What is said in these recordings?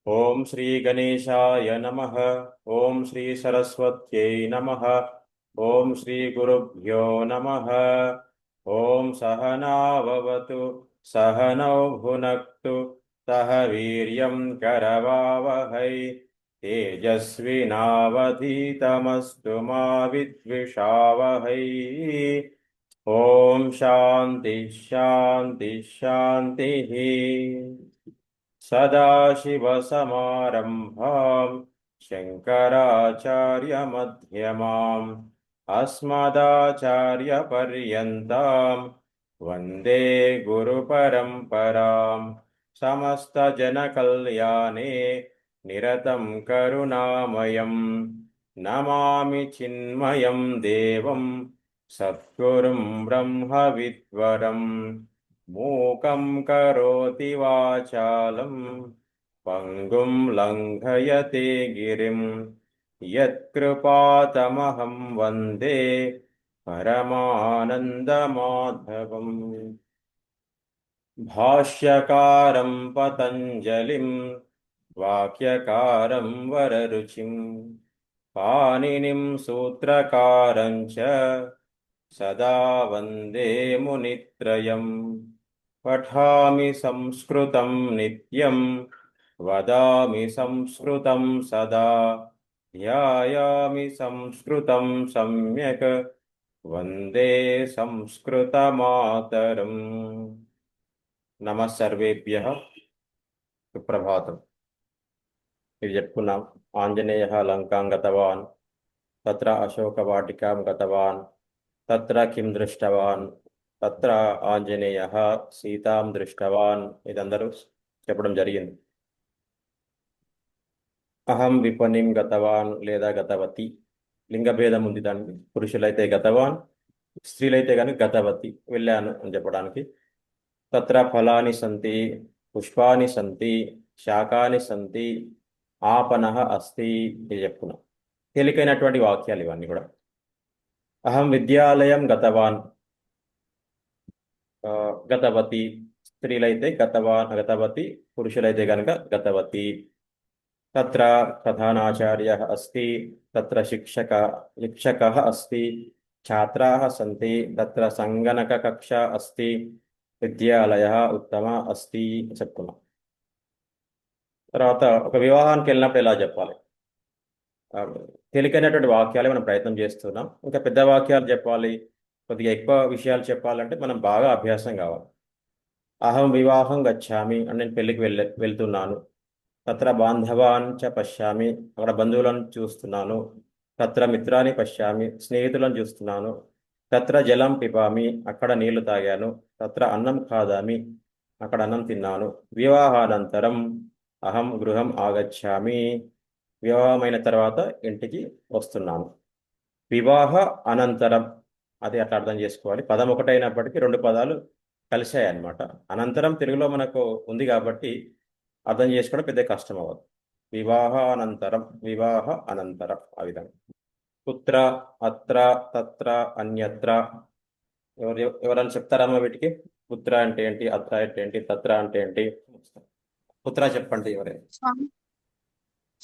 ఓం శ్రీ గణేశాయ నమః. ఓం శ్రీ సరస్వత్యై నమః. ఓం శ్రీ గురుభ్యో నమః. ఓం సహనావవతు సహనౌ భునక్తు సహ వీర్యం కరవావహై తేజస్వినావధీతమస్తు మా విద్విషావహై. ఓం శాంతి శాంతి శాంతి. సదాశివసమారంభాం శంకరాచార్యమధ్యమాం అస్మదాచార్యపర్యంతాం వందే గురుపరంపరాం. సమస్తజనకల్యాణే నిరతం కరుణామయం నమామి చిన్మయం దేవం సద్గురుం బ్రహ్మవిద్వరం. మూకం కరోతి వాచాలం పంగుం లంఘయతే గిరిం. యత్కృపాతమహం వందే పరమానందమాధవం. భాష్యకారం పతంజలిం వాక్యకారం వరరుచిం పాణినిం సూత్రకారం చ సదా వందే మునిత్రయం. పఠామి సంస్కృతం నిత్యం వదామి సంస్కృతం సదా ధ్యాయామి సంస్కృతం సమ్యక్ వందే సంస్కృతమాతరం. నమః సర్వేభ్యః. సుప్రభాతం. ఇది చెప్పుకున్నాం. ఆంజనేయః లంకాం గతవాన్ తత్ర అశోకవాటికాం గతవాన్ తత్ర కిం దృష్టవాన్ తత్ర ఆంజనేయః సీతాం దృష్టవాన్. ఇదందరూ చెప్పడం జరిగింది. అహం విపణిం గతవాన్ లేదా గతవతి, లింగభేదం ఉంది దానికి. పురుషులైతే గతవాన్, స్త్రీలైతే కనుక గతవతి, వెళ్ళాను అని చెప్పడానికి. తత్ర ఫలాని సంతి పుష్పాని సంతి శాకాని సంతి ఆపనః అస్తి. ఇది చెప్పుకున్నాం. తేలికైనటువంటి వాక్యాలు ఇవన్నీ కూడా. అహం విద్యాలయం గతవాన్, గతవతి, స్త్రీలైతే గతవాన్ గతవతి, పురుషులైతే కనుక గతవతి. తత్ర ప్రధానాచార్యः అస్తి, తత్ర శిక్షకः అస్తి, ఛాత్రాः సంతి, తత్ర సంగణకకక్ష అస్తి, విద్యాలయः ఉత్తమ అస్తి చెప్తున్నాం. తర్వాత ఒక వివాహానికి వెళ్ళినప్పుడు ఎలా చెప్పాలి? తేలికైనటువంటి వాక్యాలే మనం ప్రయత్నం చేస్తున్నాం. ఇంకా పెద్ద వాక్యాలు చెప్పాలి, కొద్దిగా ఎక్కువ విషయాలు చెప్పాలంటే మనం బాగా అభ్యాసం కావాలి. అహం వివాహం గచ్చామి అని నేను పెళ్లికి వెళ్తున్నాను. తత్ర బాంధవాన్ చ పశ్యామి, అక్కడ బంధువులను చూస్తున్నాను. తత్ర మిత్రాన్ని పశ్యామి, స్నేహితులను చూస్తున్నాను. తత్ర జలం పిబామి, అక్కడ నీళ్లు తాగాను. తత్ర అన్నం ఖాదామి, అక్కడ అన్నం తిన్నాను. వివాహానంతరం అహం గృహం ఆగచ్చామి, వివాహమైన తర్వాత ఇంటికి వస్తున్నాను. వివాహ అనంతరం, అది అట్లా అర్థం చేసుకోవాలి. పదం ఒకటైనప్పటికీ రెండు పదాలు కలిశాయి అన్నమాట. అనంతరం తెలుగులో మనకు ఉంది కాబట్టి అర్థం చేసుకోవడం పెద్ద కష్టం అవ్వదు. వివాహానంతరం, వివాహ అనంతరం, ఆ విధంగా. పుత్ర, అత్ర, తత్ర, అన్యత్ర. ఎవరైనా చెప్తారమ్మా వీటికి? పుత్ర అంటే ఏంటి, అత్ర అంటే ఏంటి, తత్ర అంటే ఏంటి? పుత్ర చెప్పండి ఎవరైనా. స్వామి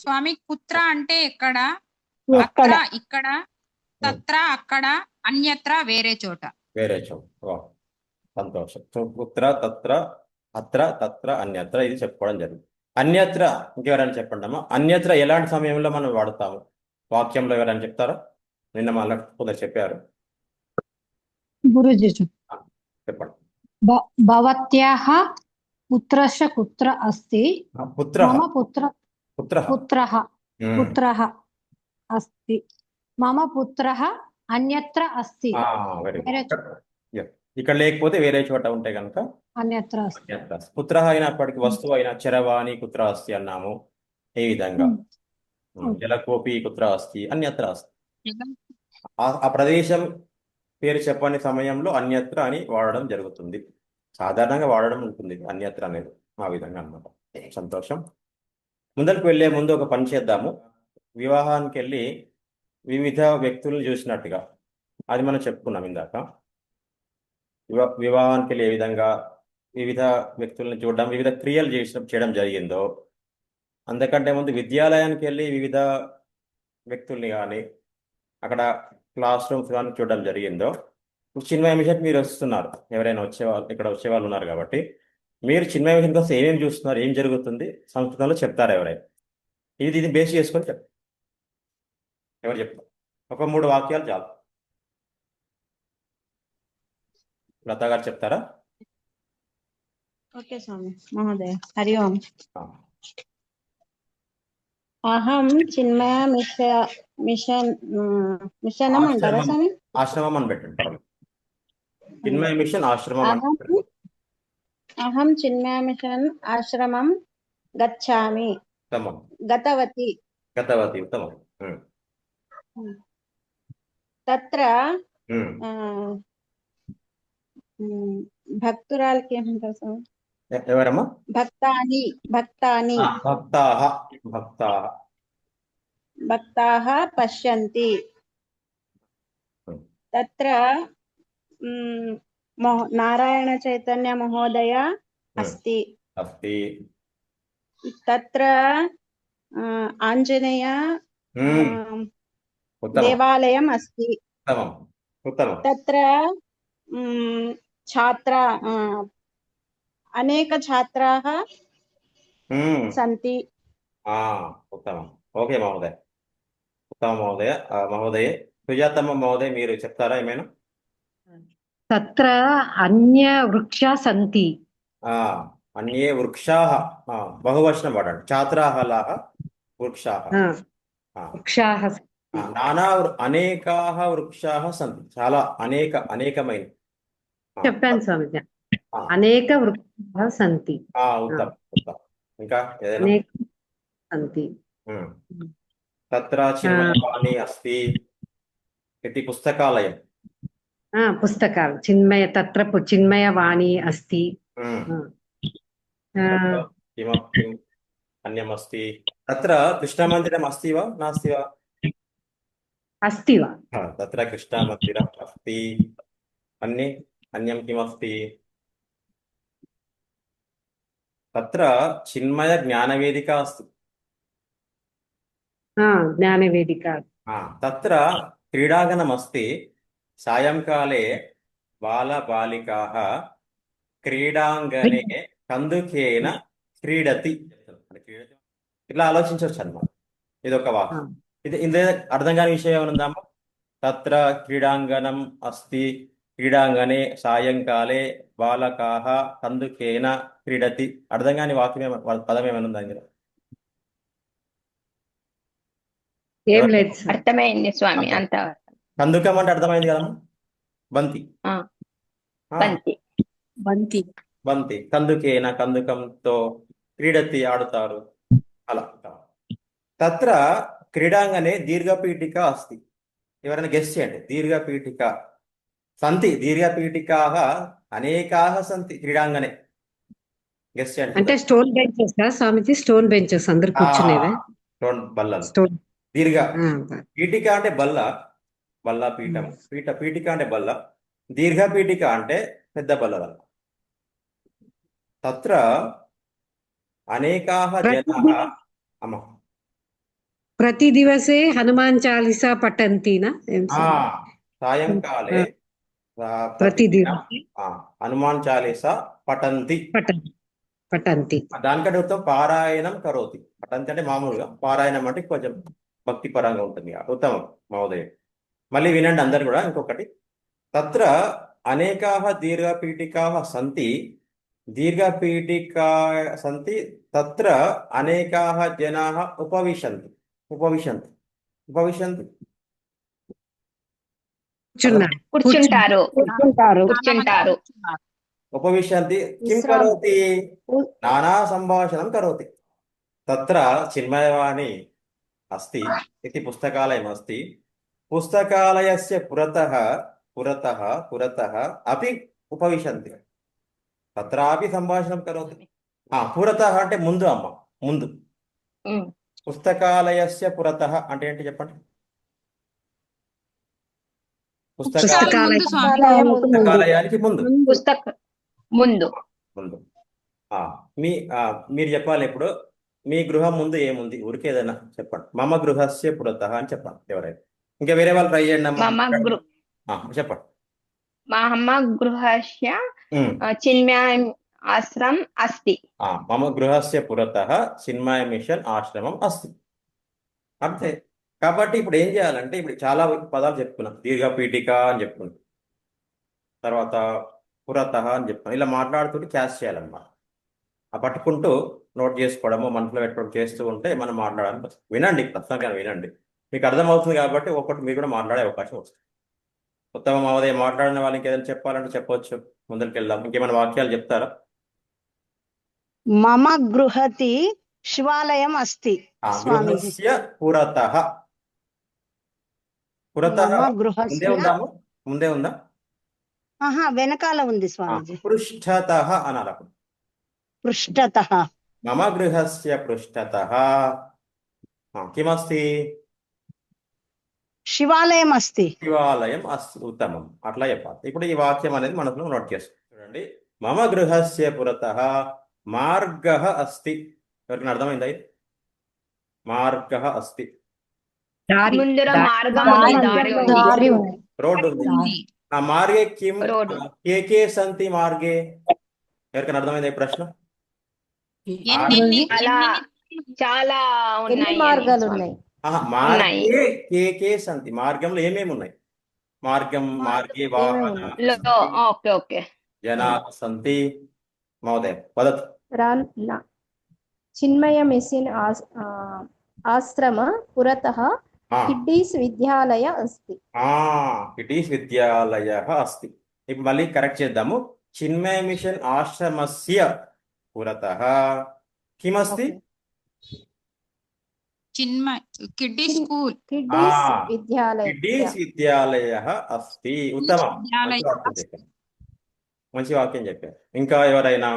స్వామి పుత్ర అంటే ఎక్కడ, ఎక్కడ అత్ర ఇక్కడ, తత్ర అక్కడ, అన్యత్ర వేరే చోట. వేరే చోట. వా, సంతోషం. సో పుత్ర, తత్ర, అత్ర, తత్ర, అన్యత్ర, ఇది చెప్పుకోవడం జరిగింది. అన్యత్ర ఇంకెవరైనా చెప్పండి అమ్మా. అన్యత్ర ఎలాంటి సమయంలో మనం వాడతాము? వాక్యంలో ఎవరైనా చెప్తారా? నిన్న మళ్ళీ కొందరు చెప్పారు. గురుజీ ఆ, చెప్పండి. భవత్యాః పుత్రస్య కుత్ర అస్తి? పుత్ర, మమ పుత్ర పుత్ర. పుత్రః పుత్రః అస్తి. మమ పుత్రః అన్యత్ర అస్తి. వెరీ వేరే గుడ్. ఇక్కడ లేకపోతే వేరే చోట ఉంటే కనుక అన్యత్ర అస్తి. అన్యత్ర. పుత్ర అయినప్పటికీ వస్తువు అయినా చరవాణి కుత్ర అస్తి అన్నాము. ఏ విధంగా జలకోపి కుత్ర అస్తి, అన్యత్ర అస్తి. ఆ ప్రదేశం పేరు చెప్పని సమయంలో అన్యత్ర అని వాడడం జరుగుతుంది. సాధారణంగా వాడడం ఉంటుంది అన్యత్ర అనేది, ఆ విధంగా అన్నమాట. సంతోషం. ముందరికి వెళ్ళే ముందు ఒక పని చేద్దాము. వివాహానికి వెళ్ళి వివిధ వ్యక్తులను చూసినట్టుగా, అది మనం చెప్పుకున్నాం ఇందాక. వివాహానికి వెళ్ళి ఏ విధంగా వివిధ వ్యక్తులను చూడడం, వివిధ క్రియలు చేయడం జరిగిందో అంతకంటే ముందు విద్యాలయానికి వెళ్ళి వివిధ వ్యక్తుల్ని కానీ అక్కడ క్లాస్ రూమ్స్ కానీ చూడడం జరిగిందో, ఇప్పుడు చిన్మయ మిషన్ మీరు వస్తున్నారు, ఎవరైనా వచ్చేవాళ్ళు ఇక్కడ వచ్చేవాళ్ళు ఉన్నారు కాబట్టి మీరు చిన్మయ మిషన్ కోసం ఏమేమి చూస్తున్నారు, ఏం జరుగుతుంది సంస్కృతంలో చెప్తారు ఎవరైనా. ఇది బేస్ చేసుకొని చెప్తారు. ఎవరు చెప్తారు? ఒక 3 వాక్యాలు చాలు. లతా గారు చెప్తారా? ఓకే స్వామి మహోదయ. హరి ఓం. ఆ, అహం చిన్మయ మిషనం అంటారా ఆశ్రమం స్వామి? ఆశ్రమం అని పెట్టండి పర్వాలేదు. చిన్మయ మిషన్ ఆశ్రమం అని అహం పెట్టండి. అహం చిన్మయ మిషన్ ఆశ్రమం గచ్చామి. ఉత్తమం. గతవతి. గతవతి. ఉత్తమం. తత్ర ఉమ్. ఆ, భక్తురాలకి ఏమంటారు స్వామి? ఎవరమ్మా? భక్తాని. భక్తాని. భక్తాహ. భక్తాహ. భక్తాః పశ్యంతి. ఉమ్. తత్ర నారాయణ చైతన్య మహోదయ అస్తి. అస్తి. తత్ర ఆంజనేయ ఉత్తమం. దేవాలయం అస్తి. ఉత్తమం. ఉత్తమం. తత్ర ఛాత్ర అనేక ఛాత్రాः సంతి. ఉత్తమం. ఓకే మహోదయ. ఉత్తమ మహోదయ. మహోదయ సుజాతమ్మ మహోదయ మీరు చెప్తారా ఏమైనా? తత్ర అన్య వృక్షా సంతి. అన్యే వృక్షాః. బహువచనం వాడండి. ఛాత్రాః లాగా వృక్షాః. వృక్షాః నానా అనేకాః వృక్షాః సంతి. చాలా అనేకమైన. చెప్పాను స్వామి. అనేక వృక్షాः సంతి. ఉత్తమం. ఉత్తమం. ఇంకా ఏదైనా? అనేక సంతి. తత్ర చిన్మయవాణి అస్తి ఇది పుస్తకాలయం. పుస్తకాలు తత్ర చిన్మయవాణి అస్తి. కిమపి అన్యమస్తి. తత్ర కృష్ణమందిరం అస్తి వా నాస్తి వా? అస్తి వా? తత్ర కృష్ణమందిరం అస్తి. అన్యం కిమస్తి? తత్ర చిన్మయ జ్ఞానవేదిక అస్తి. జ్ఞానవేదిక. తత్ర క్రీడాంగణమస్తి. సాయంకాలే బాలబాలికాः క్రీడాంగణే కందుకేన క్రీడతి. ఇట్లా ఆలోచించవచ్చు అన్నమాట. ఇది ఒక వాక్యం. ఇందులో అర్థం కాని విషయం ఏమైనా ఉందామా? తత్ర క్రీడాంగణం అస్తి క్రీడాంగణే సాయంకాలే బాలకాः కందుకేన క్రీడతి. అర్థం కాని వాక్యం పదం ఏమైనా ఉందా ఇందులో? ఏం లేదు. అర్థమైంది స్వామి. అంత కందుకం అంటే అర్థమైంది కదమ్మా? బంతి. బంతి. బంతి. బంతి. కందుకేన కందుకంతో క్రీడతి ఆడుతారు అలా. తత్ర క్రీడాంగనే దీర్ఘపీఠిక అస్తి. ఎవరైనా గెస్ చేయండి. దీర్ఘపీఠిక సంతి. దీర్ఘపీఠికాः అనేకాः సంతి క్రీడాంగనే. గెస్ చేయండి. అంటే స్టోన్ బెంచెస్ స్వామిజీ? స్టోన్ బెంచెస్ అందరు కూర్చునేవే. స్టోన్ బల్లలు. స్టోన్. దీర్ఘ పీఠిక అంటే బల్ల. పీఠం. పీఠిక అంటే బల్ల. దీర్ఘ పీఠిక అంటే పెద్ద బల్ల. తత్ర అనేకాः జనాः. అమ్మ ప్రతి దివసే హనుమాన్ చాలీసా పఠంతినా? సాయంకాలే ప్రతిదినం హనుమాన్ చాలీసా పఠంతి. పఠంతి. దానికంటే ఉత్తమం పారాయణం కరోతి. పఠంతి అంటే మామూలుగా, పారాయణం అంటే కొంచెం భక్తి పరంగా ఉంటుంది. ఉత్తమం మహోదయ. మళ్ళీ వినండి అందరు కూడా. ఇంకొకటి. తత్ర అనేకాः దీర్ఘపీఠికాः సంతి. దీర్ఘపీఠికా సంతి. తత్ర అనేకాः జనాः ఉపవిశంతి. కూర్చుంటారు. ఉపవిశంతి. కిం కరోతి? నానా సంభాషణం కరోతి. తత్ర చిన్మయవాణి అస్తి ఇది పుస్తకాలయం అస్తి. పుస్తకాలయస్య పురతః అపి ఉపవిశంతి. తత్రాపి సంభాషణం కరోతి. పురతః అంటే ముందు అమ్మ. ముందు. పుస్తకాలయస్య పురతః అంటే ఏంటి చెప్పండి? పుస్తకాలయానికి ముందు. ముందు. మీరు చెప్పాలి ఇప్పుడు. మీ గృహం ముందు ఏముంది ఊరికే ఏదైనా చెప్పండి. మమ గృహస్య పురతః అని చెప్పండి ఎవరైనా. ఇంకా వేరే వాళ్ళు ట్రై చేయండి అమ్మా. మమ గృ చెప్పండి. మమ గృహస్య ఉమ్. చిన్మయం ఆశ్రమం అస్తి. మమ గృహస్య పురతః చిన్మయ మిషన్ ఆశ్రమం అస్తి. అంతే. కాబట్టి ఇప్పుడు ఏం చేయాలంటే ఇప్పుడు చాలా పదాలు చెప్పుకున్నాం. దీర్ఘ పీఠిక అని చెప్పుకున్నాం, తర్వాత పురతః అని చెప్పుకున్నాం. ఇలా మాట్లాడుతుంటే క్యాచ్ చేయాలన్నమాట. ఆ పట్టుకుంటూ నోట్ చేసుకోవడము, మనసులో పెట్టుకోవడం చేస్తూ ఉంటే మనం మాట్లాడాలని వస్తుంది. వినండి, ప్రస్తుతానికి వినండి, మీకు అర్థమవుతుంది కాబట్టి ఒకటి మీరు కూడా మాట్లాడే అవకాశం వస్తుంది. ఉత్తమ మహోదయ మాట్లాడిన వాళ్ళకి ఏదైనా చెప్పాలంటే చెప్పవచ్చు. ముందరికి వెళ్దాం. ఇంకేమైనా వాక్యాలు చెప్తారా? మమ గృహతి శివాలయం అస్తి. స్వామీజీ, గృహస్య పురతః. పురతః మమ ముందే గృహస్య ఉందాము, ముందే ఉందా? వెనకాల ఉంది స్వామీజీ. పృష్ఠతః అనాలి అప్పుడు. పృష్ఠతః. మమ గృహస్య పృష్ఠతః కిమస్తి? శివాలయం అస్తి. శివాలయం అస్తి. ఉత్తమం. అట్లా చెప్పాలి. ఇప్పుడు ఈ వాక్యం అనేది మనసులో నోట్ చేసుకోండి. చూడండి, మమ గృహస్య పురతః మార్గః అస్తి. ఎవరికైనా అర్థమైందా ఇది? మార్గః అస్తి. దారి ముందర దారి. మార్గం దారి ఉంది, దారి ఉంది. దారి ఉంది. రోడ్డు ఉంది. ఉంది. మార్గే కిం రోడ్డు. కే సంతి మార్గే? ఎవరికైనా అర్థమైందా ఈ ప్రశ్న? ఎన్ని అలా చాలా ఉన్నాయి మార్గాలు అని. ఉన్నాయి? మార్గే కే సంతి. మార్గంలో ఏమేమి ఉన్నాయి? మార్గం మార్గే వాహన ఓకే ఓకే. జనా సంతి. మహోదయ వదతు. చిన్మయ మిషన్ ఆశ్రమ పురతః కిడ్డీస్ విద్యాలయ అస్తి. ఇట్ ఈస్ విద్యాలయ అస్తి. ఇప్పుడు మళ్ళీ కరెక్ట్ చేద్దాము. చిన్మయ మిషన్ ఆశ్రమస్య పురతః కిమస్తి? Chinmay kiddie school. కిడ్డీస్ విద్యాలయ. కిడ్డీస్ విద్యాలయ అస్తి. ఉత్తమం. విద్యాలయ. మంచి వాక్యం చెప్పారు. ఇంకా ఎవరైనా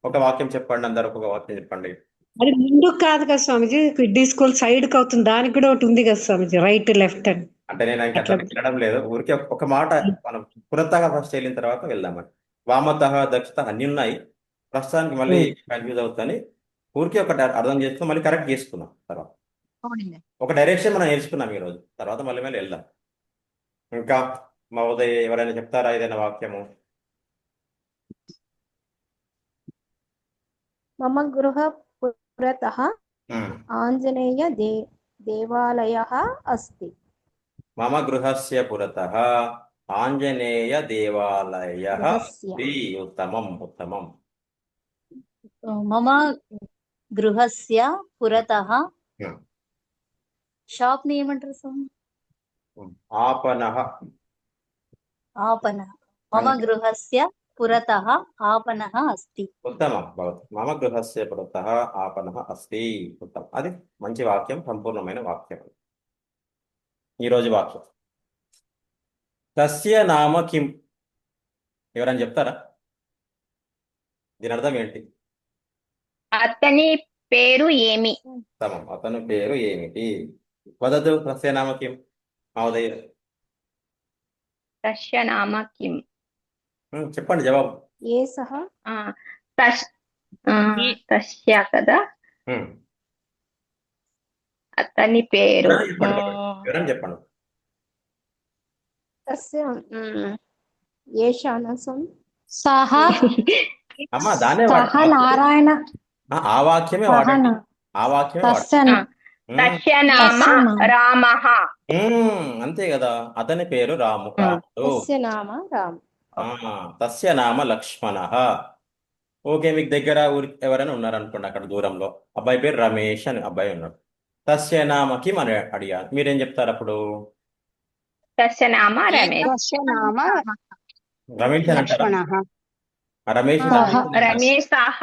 ఒక వాక్యం చెప్పండి. అందరు ఒక వాక్యం చెప్పండి. అది ముందు కాదు కదా స్వామిజీ, కిడ్డీ స్కూల్ సైడ్ కి అవుతుంది. దానికి కూడా ఒకటి ఉంది కదా స్వామిజీ, రైట్ లెఫ్ట్ అని. అంటే నేను ఇంకా అట్లా వెళ్ళడం లేదు. ఊరికే ఒక మాట మనం పురతః ఫస్ట్ వెళ్ళిన తర్వాత వెళ్దామని. వామతః దక్షత అన్ని ఉన్నాయి. ప్రస్తుతానికి మళ్ళీ కన్ఫ్యూజ్ అవుతాని ఊరికే ఒకటి అర్థం చేసుకుని మళ్ళీ కరెక్ట్ చేసుకున్నాం. తర్వాత ఒక డైరెక్షన్ మనం నేర్చుకున్నాం ఈ రోజు. తర్వాత మళ్ళీ మళ్ళీ వెళ్దాం. ఇంకా మహోదయ ఎవరైనా చెప్తారా ఏదైనా వాక్యము? మమ గృహ పురతః ఆంజనేయ దేవాలయః అస్తి. మమ గృహస్య పురతః ఆంజనేయ దేవాలయః అస్తి. ఉత్తమం ఉత్తమం. మమ గృహస్య పురతః షాప్ ని ఏమంటారు స్వామి? ఆపనః. ఆపన. మమ గృహస్య పురతః ఆపనః అస్తి. ఉత్తమం భవతి. మమ గృహస్య పురతః ఆపనః అస్తి. ఉత్తమం. అది మంచి వాక్యం, సంపూర్ణమైన వాక్యం. ఈరోజు వాక్యం తస్య నామ కిం. ఎవరైనా చెప్తారా? దీని అర్థం ఏంటి? అతని పేరు ఏమి? ఉత్తమం. అతని పేరు ఏమిటి? వదతు. తస్య నామ కిం మహోదయ? తస్య నామ కిం? చెప్పండి జవాబు. ఏసః. తస్య కదా, అతని పేరు. ఎవరైనా చెప్పండి. తస్య ఏషానసం. సహ అమ్మా దానే సహ నారాయణ. ఆ వాక్యమే వాడండి. ఆ వాక్యమే వాడండి. తస్య నామ రామః. అంతే కదా. అతని పేరు రాముడు. తస్య నామ రామ. తస్య నామ లక్ష్మణః. ఓకే, మీకు దగ్గర ఊరి ఎవరైనా ఉన్నారనుకోండి, అక్కడ దూరంలో అబ్బాయి పేరు రమేష్ అని అబ్బాయి ఉన్నాడు. తస్య నామ కిం అని అడిగారు. మీరేం చెప్తారు అప్పుడు? తస్య నామ రమేష్. తస్య నామ రమేష్ అని అంటారా? లక్ష్మణః. రమేష్ రమేశః. సహ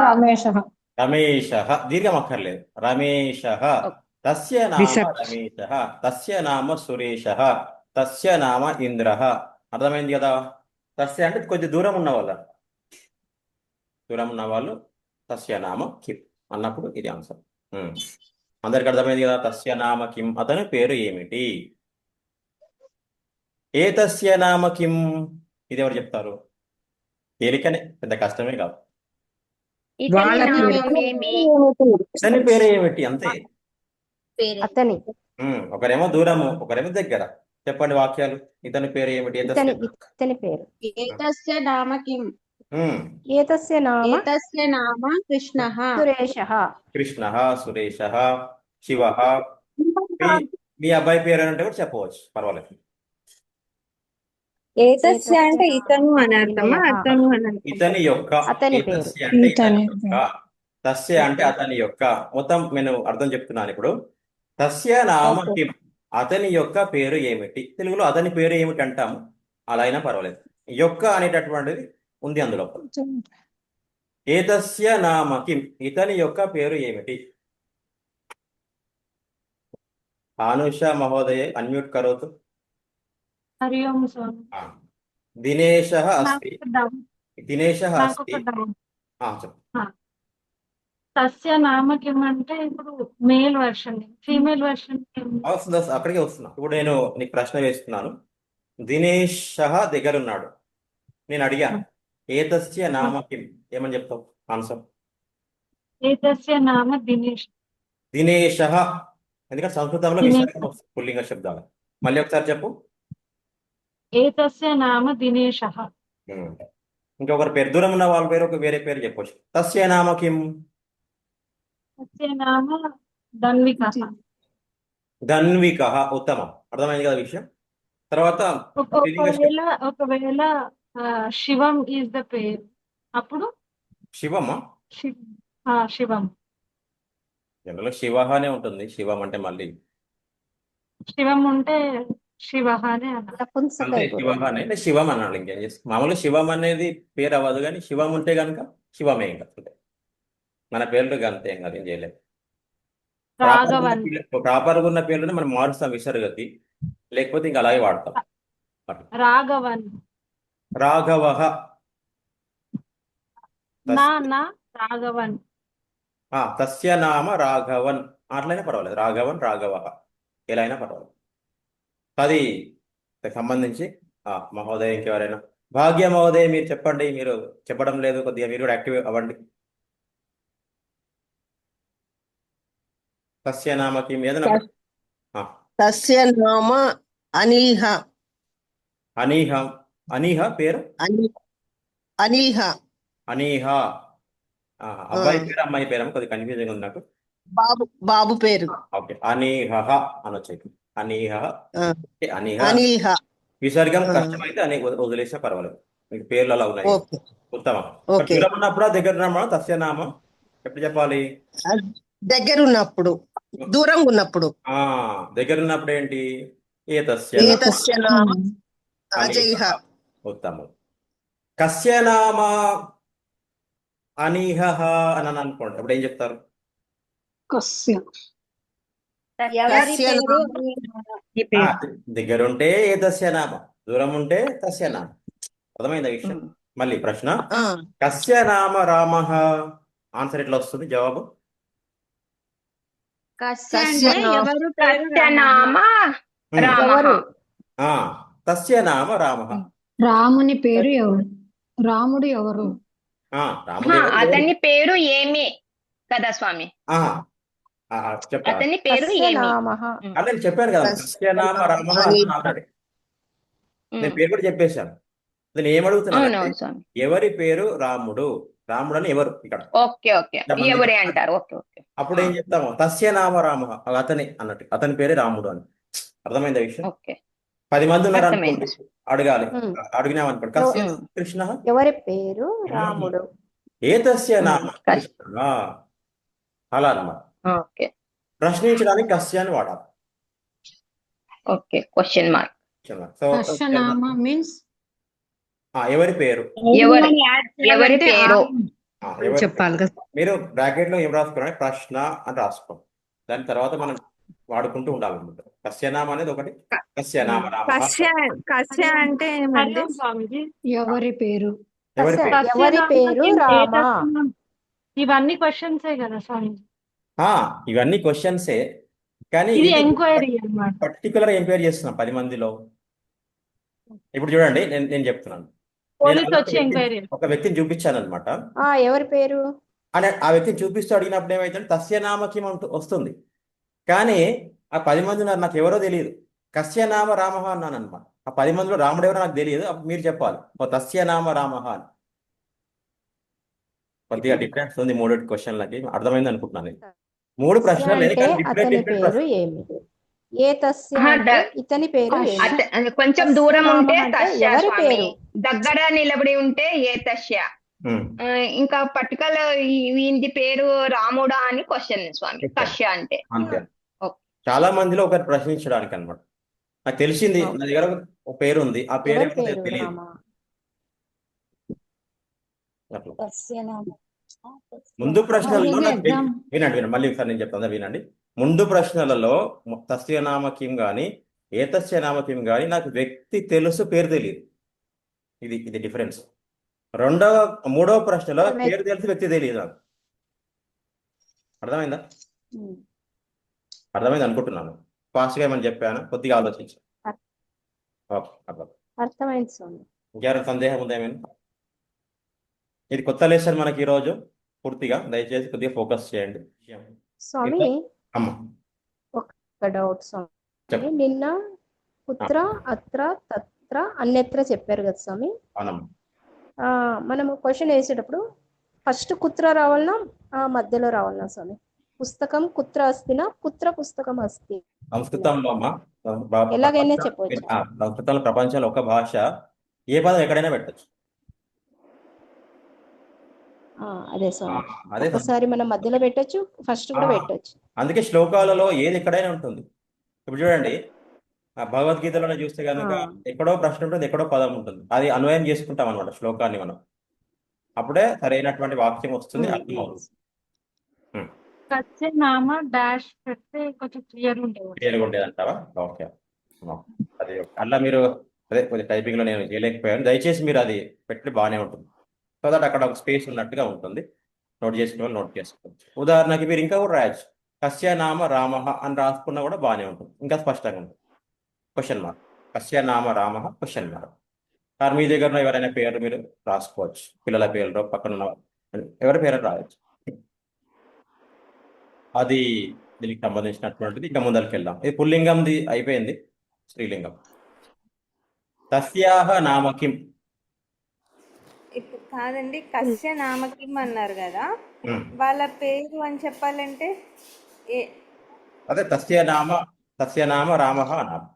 రమేషః. రమేశః. దీర్ఘం అక్కర్లేదు. రమేశః. తస్య నామ రమేశః. తస్య నామ సురేశః. తస్య నామ ఇంద్రః. అర్థమైంది కదా? తస్య అంటే కొంచెం దూరం ఉన్న వాళ్ళు, దూరం ఉన్న వాళ్ళు తస్య నామ కిం అన్నప్పుడు ఇది ఆన్సర్. అందరికి అర్థమైంది కదా? తస్య నామ కిం. అతని పేరు ఏమిటి? ఏ తస్య నామ కిం? ఇది ఎవరు చెప్తారు? తేలికనే, పెద్ద కష్టమే కాదు. ఇతని వాళ్ళ పేరు. నామమేమి ఇతని పేరు ఏమిటి అంతే. అతని ఒకరేమో దూరము, ఒకరేమో దగ్గర. చెప్పండి వాక్యాలు. ఇతని పేరు ఏమిటి? ఇతని పేరు ఏతస్య నామ కిం ఏతస్య నామ ఏతస్య నామ కృష్ణః సురేషః కృష్ణ, సురేష, శివ. మీ అబ్బాయి పేరు అంటే కూడా చెప్పవచ్చు, పర్వాలేదు. ఏతస్య అంటే ఇతను అని అర్థమా, అతను అని అర్థమా? ఇతని యొక్క. అతని పేరు. ఏతస్య అంటే ఇతని ఇతని యొక్క. తస్య అంటే అతని యొక్క. మొత్తం నేను అర్థం చెప్తున్నాను ఇప్పుడు. తస్య నామ కిం, అతని యొక్క పేరు ఏమిటి. తెలుగులో అతని పేరు ఏమిటి అంటాము, అలా అయినా పర్వాలేదు. యొక్క అనేటటువంటిది ఉంది అందులో. ఏతస్య నామ కిం, ఇతని యొక్క పేరు ఏమిటి. ఆనుష మహోదయ అన్మ్యూట్ కరోతు. హరి ఓం స్వామి. దినేశः అస్తి. నాకు డౌట్. దినేశः నాకు అస్తి. ఒక డౌట్. చెప్పు. తస్య నామ కిం అంటే ఇప్పుడు మేల్ వర్షన్, ఫీమేల్ వర్షన్ వస్తుంది, అక్కడికే వస్తున్నా. ఇప్పుడు నేను నీకు ప్రశ్న వేస్తున్నాను. దినేశः దగ్గర ఉన్నాడు. నేను అడిగాను ఏతస్య నామ కిం, ఏమని చెప్తావు ఆన్సర్? ఏతస్య నామ దినేష్. దినేశः, ఎందుకంటే సంస్కృతంలో విసర్గం వస్తుంది పుల్లింగ శబ్దాలు. మళ్ళీ ఒకసారి చెప్పు. ఏతస్య నామ దినేశః. ఇంకొకరి పేరు, దూరం ఉన్న వాళ్ళ పేరు ఒక వేరే పేరు చెప్పొచ్చు. తస్య నామ కిం. తస్య నామ ధన్వికః. ధన్వికః, ఉత్తమం. అర్థమైంది కదా విషయం. తర్వాత ఒకవేళ శివం ఈజ్ ద పేరు, అప్పుడు శివమా? శివం. జనరల్ శివ అనే ఉంటుంది. శివం అంటే మళ్ళీ శివం ఉంటే శివ అనే అన్నారు. అంతే, శివ అనే శివం అన్నాడు. ఇంకేం చేస్తాం, మామూలుగా శివం అనేది పేరు అవ్వదు, కానీ శివం ఉంటే కనుక శివమే. ఇంకా మన పేర్లు అంతే, ఇంకా ఏం చేయలేదు. రాఘవన్. ప్రాపర్గా ఉన్న పేర్లను మనం మారుస్తాం విసర్గతి, లేకపోతే ఇంకా అలాగే వాడతాం. రాఘవన్. రాఘవః. రాఘవన్. తస్య నామ రాఘవన్, అట్లయినా పర్వాలేదు. రాఘవన్, రాఘవః, ఎలా అయినా పర్వాలేదు. అది సంబంధించి మహోదయ ఇంకెవరైనా. భాగ్య మహోదయ మీరు చెప్పండి. మీరు చెప్పడం లేదు, కొద్దిగా మీరు కూడా యాక్టివ్ అవ్వండి. తస్య నామ కిం ఏదైనా. తస్య నామ అనిహ. అనీహ. అనీహ పేరు అనిహ. అనీహ. అబ్బాయి పేరు అమ్మాయి పేరు కొద్దిగా కన్ఫ్యూజన్ ఉంది నాకు. బాబు పేరు. ఓకే, అనీహ అనొచ్చు. అనీహ. అనీహ. అనిహ. విసర్గం కష్టమైతే అని వదిలేసినా పర్వాలేదు. మీకు పేర్లు అలా ఉన్నాయి. ఉత్తమం. ఓకే. దూరం ఉన్నప్పుడు దగ్గర ఉన్నప్పుడు తస్య నామం ఎప్పుడు చెప్పాలి? దగ్గర ఉన్నప్పుడు, దూరంగా ఉన్నప్పుడు. దగ్గర ఉన్నప్పుడు ఏంటి? ఏతస్య ఏతస్య నామ అజయ్ః. ఉత్తమం. కస్య నామ అనీహ అని అనుకోండి, అప్పుడు ఏం చెప్తారు? దగ్గర ఉంటే ఏతస్య నామ, దూరం ఉంటే తస్య నామ. అర్థమైందా విషయం? మళ్ళీ ప్రశ్న. కస్య నామ రామః, ఆన్సర్ ఎట్లా వస్తుంది? జవాబు తస్య నామ రామః. తస్య నామ రామః. రాముని పేరు ఎవరు? రాముడు ఎవరు? రాముడు అతని పేరు ఏమి కదా స్వామి? అతని పేరు ఏమి? అంటే నేను చెప్పాను కదా, తస్య నామ రామః ఆల్రెడీ. నేను పేరు కూడా చెప్పేశాను. నేను ఏమడుగుతున్నాను, ఎవరి పేరు రాముడు? రాముడు అని ఎవరు ఇక్కడ? ఓకే ఓకే, ఎవరే అంటారు. Okay okay. అప్పుడు ఏం చెప్తాము? తస్య నామ రామః, అతని అన్నట్టు, అతని పేరే రాముడు అని. అర్థమైందా విషయం? ఓకే. 10 మంది ఉన్నారు అనుకోండి, అడగాలి. అడిగినాం అనుకోండి, కస్య కృష్ణ, ఎవరి పేరు రాముడు? ఏతస్య నామ కృష్ణ, అలా అన్నమాట. ఓకే. ప్రశ్నించడానికి కస్య అని వాడాలి. Okay, question mark. మీన్స్ ఎవరి పేరు, ఎవరి పేరు చెప్పాలి కదా. మీరు బ్రాకెట్ లో ఏం రాసుకోవాలంటే ప్రశ్న అని రాసుకోండి. దాని తర్వాత మనం వాడుకుంటూ ఉండాలన్నమాట. కస్యనామ అనేది ఒకటి. కస్యనామ కస్య అంటే ఎవరి పేరు? ఎవరి పేరు రామ? ఇవన్నీ క్వశ్చన్సే కదా స్వామి? ఇవన్నీ క్వశ్చన్సే, కానీ ఇది ఎంక్వైరీ అన్నమాట. పర్టికులర్ ఎంక్వైరీ చేస్తున్నాం 10 మందిలో. ఇప్పుడు చూడండి, నేను చెప్తున్నాను. పోలీస్ వచ్చి ఎంక్వైరీ. ఒక వ్యక్తిని చూపించాను అనమాట. ఎవరి పేరు? అని ఆ వ్యక్తిని చూపిస్తూ అడిగినప్పుడు ఏమైతుందంటే తస్య నామ కిం అంటూ వస్తుంది. కానీ ఆ 10 మంది ఉన్నారు, నాకు ఎవరో తెలియదు. కస్య నామ రామః అన్నాను అనమాట. ఆ 10 మందిలో రాముడు ఎవరో నాకు తెలియదు. అప్పుడు మీరు చెప్పాలి ఓ తస్య నామ రామః అని. కొద్దిగా డిఫరెన్స్ ఉంది మూడు క్వశ్చన్లకి, అర్థమైంది అనుకుంటున్నాను నేను. 3 తస్య ప్రశ్నలు అంటే కానీ డిఫరెంట్ అతని డిఫరెంట్ పేరు ప్రశ్నలు. ఏమి? ఏ తస్య ఆహా, అంటే ఇతని పేరు ఏమి? కొంచెం తస్య దూరం నామ ఉంటే అంటే తస్య ఎవరి స్వామి, పేరు? దగ్గర నిలబడి ఉంటే ఏ తస్య. ఉమ్. ఇంకా పర్టికులర్ వీంది పేరు రాముడా అని క్వశ్చన్ స్వామి, తస్య అంటే. అంతే. ఓకే. చాలా మందిలో ఒకరు ప్రశ్నించడానికి అనమాట. నాకు తెలిసింది, నా దగ్గర ఒక పేరు ఉంది, ఆ పేరు ఎవరి ఏమో పేరు? తెలియదు. రామ. అట్లా తస్య నామ ముందు ప్రశ్నలలో ఇది నాకు exam. వినండి వినండి, మళ్ళీ ఒకసారి నేను చెప్తాను వినండి. ముందు ప్రశ్నలలో తస్య నామ కిం కానీ ఏతస్య నామ కిం కానీ నాకు వ్యక్తి తెలుసు, పేరు తెలియదు. ఇది డిఫరెన్స్. మూడవ ప్రశ్నలో పేరు తెలుసు, వ్యక్తి తెలియదు నాకు. అర్థమైందా? ఉమ్. అర్థమైంది అనుకుంటున్నాను. ఫాస్ట్గా ఏమని చెప్పాను, కొద్దిగా ఆలోచించు. ఓకే, అర్థం. అర్థమైంది స్వామి. ఇంకెవరైనా సందేహం ఉందా ఏమైనా? ఇది కొత్త లెసన్ మనకి ఈరోజు. పూర్తిగా దయచేసి కొద్దిగా ఫోకస్ చేయండి. స్వామి అమ్మ ఒక డౌట్ స్వామి. చెప్పు. నిన్న కుత్ర అత్ర తత్ర అన్యత్ర చెప్పారు కదా స్వామి. అవునమ్మా. మనము క్వశ్చన్ వేసేటప్పుడు ఫస్ట్ కుత్ర రావాలన్నా మధ్యలో రావాలన్నా స్వామి? పుస్తకం కుత్ర అస్తినా కుత్ర పుస్తకం అస్తి? సంస్కృతంలో అమ్మా, ఎలాగైనా చెప్పవచ్చు. సంస్కృతంలో ప్రపంచంలో ఒక భాష ఏ పదం ఎక్కడైనా పెట్టచ్చు. అదే స్వామి. అదే ఒకసారి మనం మధ్యలో పెట్టొచ్చు, ఫస్ట్ కూడా పెట్టొచ్చు. అందుకే శ్లోకాలలో ఏది ఎక్కడైనా ఉంటుంది. ఇప్పుడు చూడండి, భగవద్గీతలోనే చూస్తే కనుక ఎక్కడో ప్రశ్న ఉంటుంది, ఎక్కడో పదం ఉంటుంది. అది అన్వయం చేసుకుంటాం అనమాట శ్లోకాన్ని మనం. అప్పుడే సరైనటువంటి వాక్యం వస్తుంది, అర్థం అవుతుంది. తస్య నామ డాష్ పెడితే కొంచెం క్లియర్ ఉండేది. క్లియర్గా ఉండేది అంటావా? ఓకే. అది అలా మీరు అదే కొంచెం టైపింగ్లో నేను చేయలేకపోయాను. దయచేసి మీరు అది పెట్టి బాగానే ఉంటుంది. సో దట్ అక్కడ ఒక స్పేస్ ఉన్నట్టుగా ఉంటుంది. నోట్ చేసుకునే వాళ్ళు నోట్ చేసుకోవచ్చు. ఉదాహరణకి మీరు ఇంకా కూడా రాయొచ్చు, కస్య నామ రామః అని రాసుకున్నా కూడా బాగానే ఉంటుంది, ఇంకా స్పష్టంగా ఉంటుంది. క్వశ్చన్ మార్క్, కస్య నామ రామః క్వశ్చన్ మార్క్. కానీ మీ దగ్గర ఎవరైనా పేరు మీరు రాసుకోవచ్చు, పిల్లల పేర్లు, పక్కన ఉన్న ఎవరి పేరు రాయొచ్చు. అది దీనికి సంబంధించినటువంటిది. ఇంకా ముందరికి వెళ్దాం. ఇది పుల్లింగంది అయిపోయింది, స్త్రీలింగం. తస్యాహ నామ కిం. ఇప్పుడు కాదండి, కస్య నామకిం అన్నారు కదా, వాళ్ళ పేరు అని చెప్పాలంటే అదే తస్య నామ రామః అనాలి.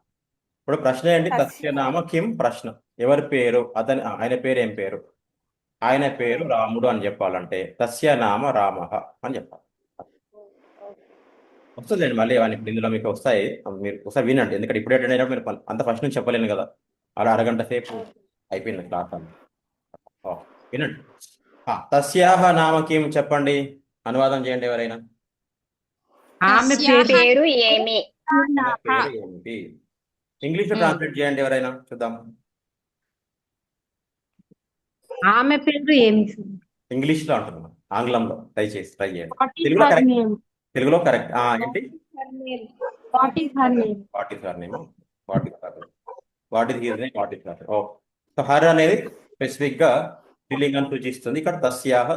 ఇప్పుడు ప్రశ్న ఏంటి? తస్య నామ కిం ప్రశ్న, ఎవరి పేరు, ఆయన పేరు ఏం పేరు? ఆయన పేరు రాముడు అని చెప్పాలంటే తస్య నామ రామః అని చెప్పాలి. వస్తుందండి మళ్ళీ అవన్నీ ఇప్పుడు ఇందులో మీకు వస్తాయి, మీరు ఒకసారి వినండి. ఎందుకంటే ఇప్పుడు అటెండ్ అయినప్పుడు మీరు అంత ఫస్ట్ నుంచి చెప్పలేను కదా, అలా అరగంట సేపు అయిపోయింది క్లాస్ అని. వినండి. తస్యాహ నామ కిం చెప్పండి, అనువాదం చేయండి ఎవరైనా. ఆమె పేరు ఏమి? పేరు ఏమిటి? ఇంగ్లీష్ లో ట్రాన్స్లేట్ చేయండి ఎవరైనా, చూద్దాం. ఆమె పేరు ఏమి? ఇంగ్లీష్ లో అంటున్నాను, ఆంగ్లంలో దయచేసి ట్రై చేయండి. తెలుగులో కరెక్ట్, తెలుగులో కరెక్ట్. ఏంటి? What is her name? What is her name? What is her name? Okay. So her అనేది స్పెసిఫిక్ గా స్త్రీలింగాన్ని సూచిస్తుంది. ఇక్కడ తస్యాహ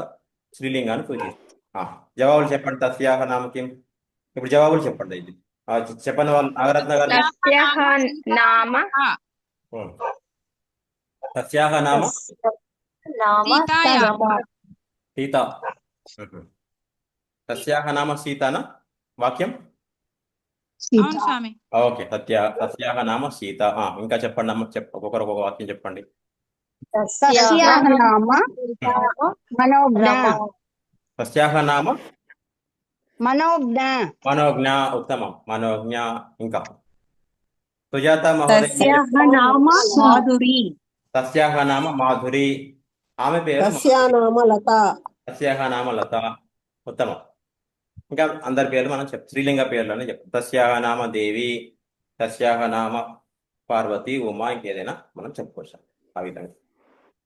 స్త్రీలింగాన్ని సూచిస్తుంది. జవాబులు చెప్పండి. తస్యాహ నామ కిం. ఇప్పుడు జవాబులు చెప్పండి. ఇది చెప్పండి వాళ్ళు, నాగరత్న గారు. తస్యాహ నామ తస్యాహ నామ సీత. తస్యాహ నామ సీతానా వాక్యం? అవును స్వామి. ఓకే. తస్యాహ నామ సీత. ఇంకా చెప్పండి అమ్మ, ఒక్కొక్కరు ఒక్కొక్క వాక్యం చెప్పండి. తస్యాహ నామ మనోజ్ఞ. తస్యాహ నామ మనోజ్ఞ. మనోజ్ఞ. ఉత్తమం, మనోజ్ఞ. ఇంకా సుజాత మహోదయ. తస్యాహ నామ మాధురి. తస్యాహ నామ మాధురి. ఆమె పేరు తస్యానామ లత. తస్యాహ నామ లత. ఉత్తమం. ఇంకా అందరి పేర్లు మనం స్త్రీలింగ పేర్లోనే చెప్తాం. తస్యాహ నామ దేవి, తస్యాహ నామ పార్వతి, ఉమా, ఇంకేదైనా మనం చెప్పుకోవచ్చు ఆ విధంగా.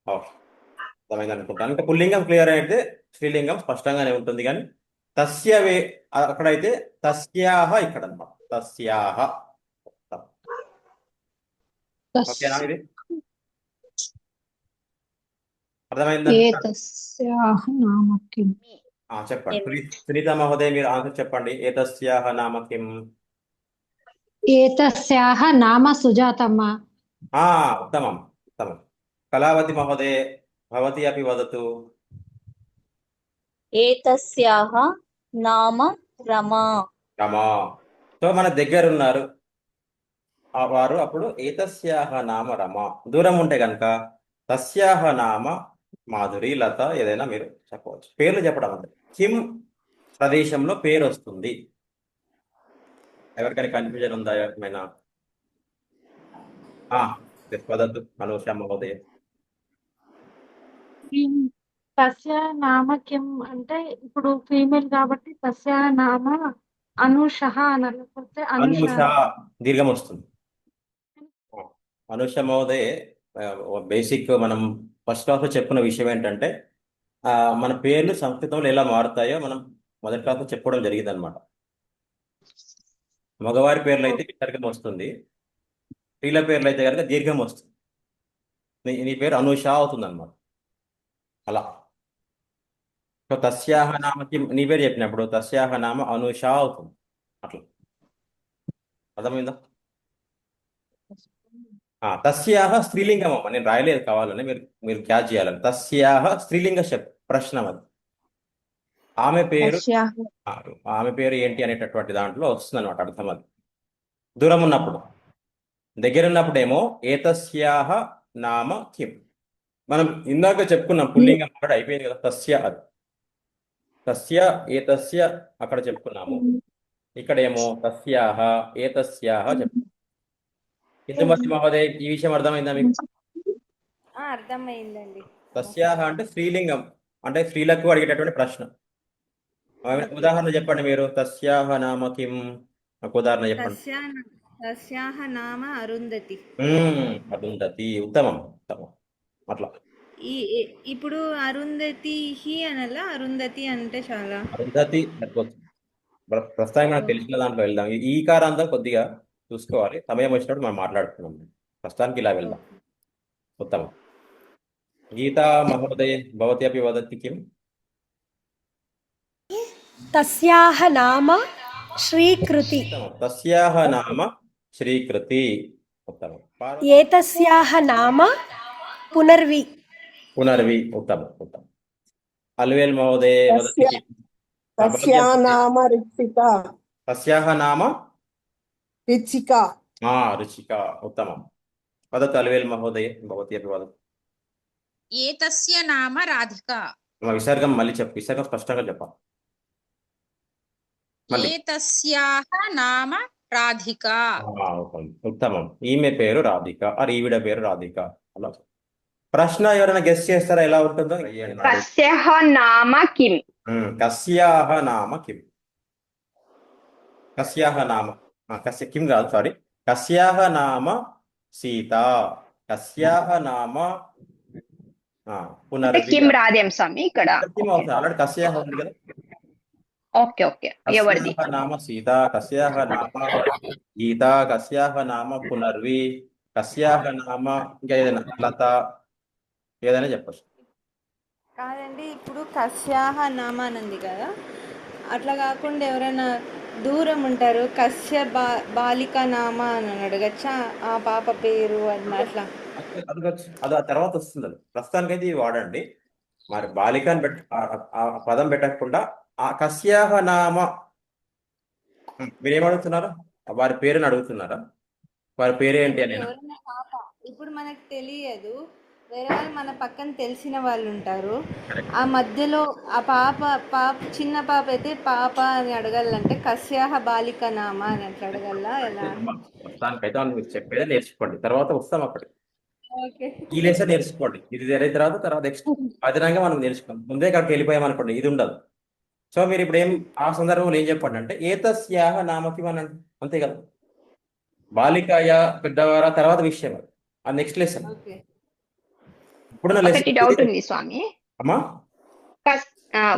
అర్థమైంది అనుకుంటాను. ఇంకా పుల్లింగం క్లియర్ అయితే స్త్రీలింగం స్పష్టంగానే ఉంటుంది. కానీ తస్యవే అక్కడైతే తస్యాహ, ఇక్కడ అన్నమాట తస్యాహ. ఓకేనా? ఇది అర్థమైందా? చెప్పండి. సునీత మహోదయ మీరు ఆన్సర్ చెప్పండి. ఏతస్యాహ నామ కిం? ఏతస్యాహ నామ సుజాతమ్మ. ఉత్తమం ఉత్తమం. కళావతి మహోదయ భవతి అపి వదతు. ఏతస్యాహ నామ రమా. రమా. సో మన దగ్గర ఉన్నారు వారు, అప్పుడు ఏతస్యాహ నామ రమ. దూరం ఉంటే కనుక తస్యాహ నామ మాధురి, లత ఏదైనా మీరు చెప్పవచ్చు. పేర్లు చెప్పడం అంటే కిం ప్రదేశంలో పేరు వస్తుంది. ఎవరికైనా కన్ఫ్యూజన్ ఉందా? ఏమైనా వదద్దు అనూష మహోదయ. తస్య నామ కిం అంటే ఇప్పుడు ఫీమేల్ కాబట్టి తస్య నామ అనుషః అనాలి, లేకపోతే అనూష దీర్ఘం వస్తుంది. అనూష మహోదయ బేసిక్ మనం ఫస్ట్ క్లాస్లో చెప్పుకున్న విషయం ఏంటంటే మన పేర్లు సంస్కృతంలో ఎలా మారుతాయో మనం మొదటి క్లాస్లో చెప్పుకోవడం జరిగింది అనమాట. మగవారి పేర్లు అయితే విసర్గం వస్తుంది, స్త్రీల పేర్లు అయితే కనుక దీర్ఘం వస్తుంది. నీ పేరు అనూష అవుతుంది అనమాట. అలా సో తస్యాహ నామకి నీ పేరు చెప్పినప్పుడు తస్యాహ నామ అనూష అవుతుంది. అట్లా అర్థమైందా? తస్యాహ స్త్రీలింగం అమ్మ, నేను రాయలేదు, కావాలని మీరు మీరు క్యాచ్ చేయాలని. తస్యాహ స్త్రీలింగ ప్రశ్న అది. ఆమె పేరు ఏంటి అనేటటువంటి దాంట్లో వస్తుంది అనమాట అర్థం. అది దూరం ఉన్నప్పుడు. దగ్గర ఉన్నప్పుడు ఏమో ఏతస్యాహ నామ కిం. మనం ఇందాక చెప్పుకున్నాం పుల్లింగం అక్కడ అయిపోయింది కదా, తస్య. అది తస్య ఏతస్య అక్కడ చెప్పుకున్నాము. ఇక్కడేమో తస్యాహ ఏతస్యాహ చెప్పుకున్నాం. ఇందుమతి మహోదయ ఈ విషయం అర్థమైందా మీకు? అర్థమైందండి. తస్యాహ అంటే స్త్రీలింగం, అంటే స్త్రీలకు అడిగేటటువంటి ప్రశ్న. ఉదాహరణ చెప్పండి మీరు. తస్యాహ నామ కిం, ఒక ఉదాహరణ చెప్పండి. తస్యాహ నామ అరుంధతి. అరుంధతి. ఉత్తమం ఉత్తమం. అట్లా ఇప్పుడు అరుంధతి హి అనలా, అరుంధతి అంటే చాలా. అరుంధతి సరిపోతుంది. ప్రస్తుతానికి మనకు తెలిసిన దాంట్లో వెళ్దాం. ఈ కారాంతం కొద్దిగా చూసుకోవాలి, సమయం వచ్చినప్పుడు మనం మాట్లాడుతున్నాం. ప్రస్తుతానికి ఇలా వెళ్దాం. ఉత్తమం. గీతా మహోదయ భవతి అపి వదతి కిం? తస్యాహ నామ శ్రీకృతి. తస్యాహ నామ శ్రీకృతి. ఉత్తమం. ఏతస్యాహ నామ పునర్వి. పునర్వి. ఉత్తమం ఉత్తమం. అల్వేల్ మహోదయ వదతి కిం? తస్యా నామ రుచిక. తస్యాహ నామ రుచిక. రుచిక. ఉత్తమం. వదతు అల్వేల్ మహోదయ భవతి అపి వదతు. ఏతస్య నామ రాధిక. విసర్గం మళ్ళీ చెప్పు, విసర్గం స్పష్టంగా చెప్పాలి. ఏతస్యాహ నామ రాధిక. ఉత్తమం. ఈమె పేరు రాధిక, ఈవిడ పేరు రాధిక. అలా ప్రశ్న ఎవరైనా గెస్ చేస్తారా ఎలా ఉంటుందో? కస్యః నామ కిం. కస్యాహ నామ కిం. కస్యాహ నామ కస్య కిం కాదు, సారీ. కస్యాహ నామ సీత. కస్యాహ నామ పునర్వి. కిం రాదేం స్వామి ఇక్కడ. ఆల్రెడీ కస్యాహ ఉంది కదా. ఓకే ఎవరిది? కస్యాహ నామ సీత, కస్యాహ నామ గీత, కస్యాహ నామ పునర్వి, కస్యాహ నామ ఇంకా ఏదైనా లత, ఏదైనా చెప్పచ్చు. కాదండి, ఇప్పుడు కస్యాహ నామ అని ఉంది కదా, అట్లా కాకుండా ఎవరైనా దూరం ఉంటారు, కస్య బాలిక నామ అని అడగచ్చా? ఆ పాప పేరు అట్లా అడగచ్చు. అది ఆ తర్వాత వస్తుంది. అది ప్రస్తుతానికైతే ఇది వాడండి. మరి బాలికని ఆ పదం పెట్టకుండా ఆ కస్యాహ నామ. మీరేమడుగుతున్నారు? వారి పేరుని అడుగుతున్నారా? వారి పేరేంటి అని. ఎవరైనా పాప, ఇప్పుడు మనకు తెలియదు, వేరే వాళ్ళు మన పక్కన తెలిసిన వాళ్ళు ఉంటారు, ఆ మధ్యలో ఆ పాప చిన్న పాప అయితే పాప అని అడగాలంటే కస్యాహ బాలిక నామ అని అట్లా అడగల ఎలా? ప్రస్తుతానికైతే మీరు చెప్పేదే నేర్చుకోండి, తర్వాత వస్తాం అక్కడికి. ఓకే, ఈ లెసన్ నేర్చుకోండి, ఇది జరిగిన తర్వాత నెక్స్ట్ అదనంగా మనం నేర్చుకోండి. ముందే అక్కడికి వెళ్ళిపోయాం అనుకోండి, ఇది ఉండదు. సో మీరు ఇప్పుడు ఆ సందర్భంలో ఏం చెప్పండి అంటే ఏతస్యాహ నామకి మనం, అంతే కదా. బాలికాయ పెద్దవారా తర్వాత విషయం, అది నెక్స్ట్ లెసన్. ఒకటి డౌట్ ఉంది స్వామి. అమ్మా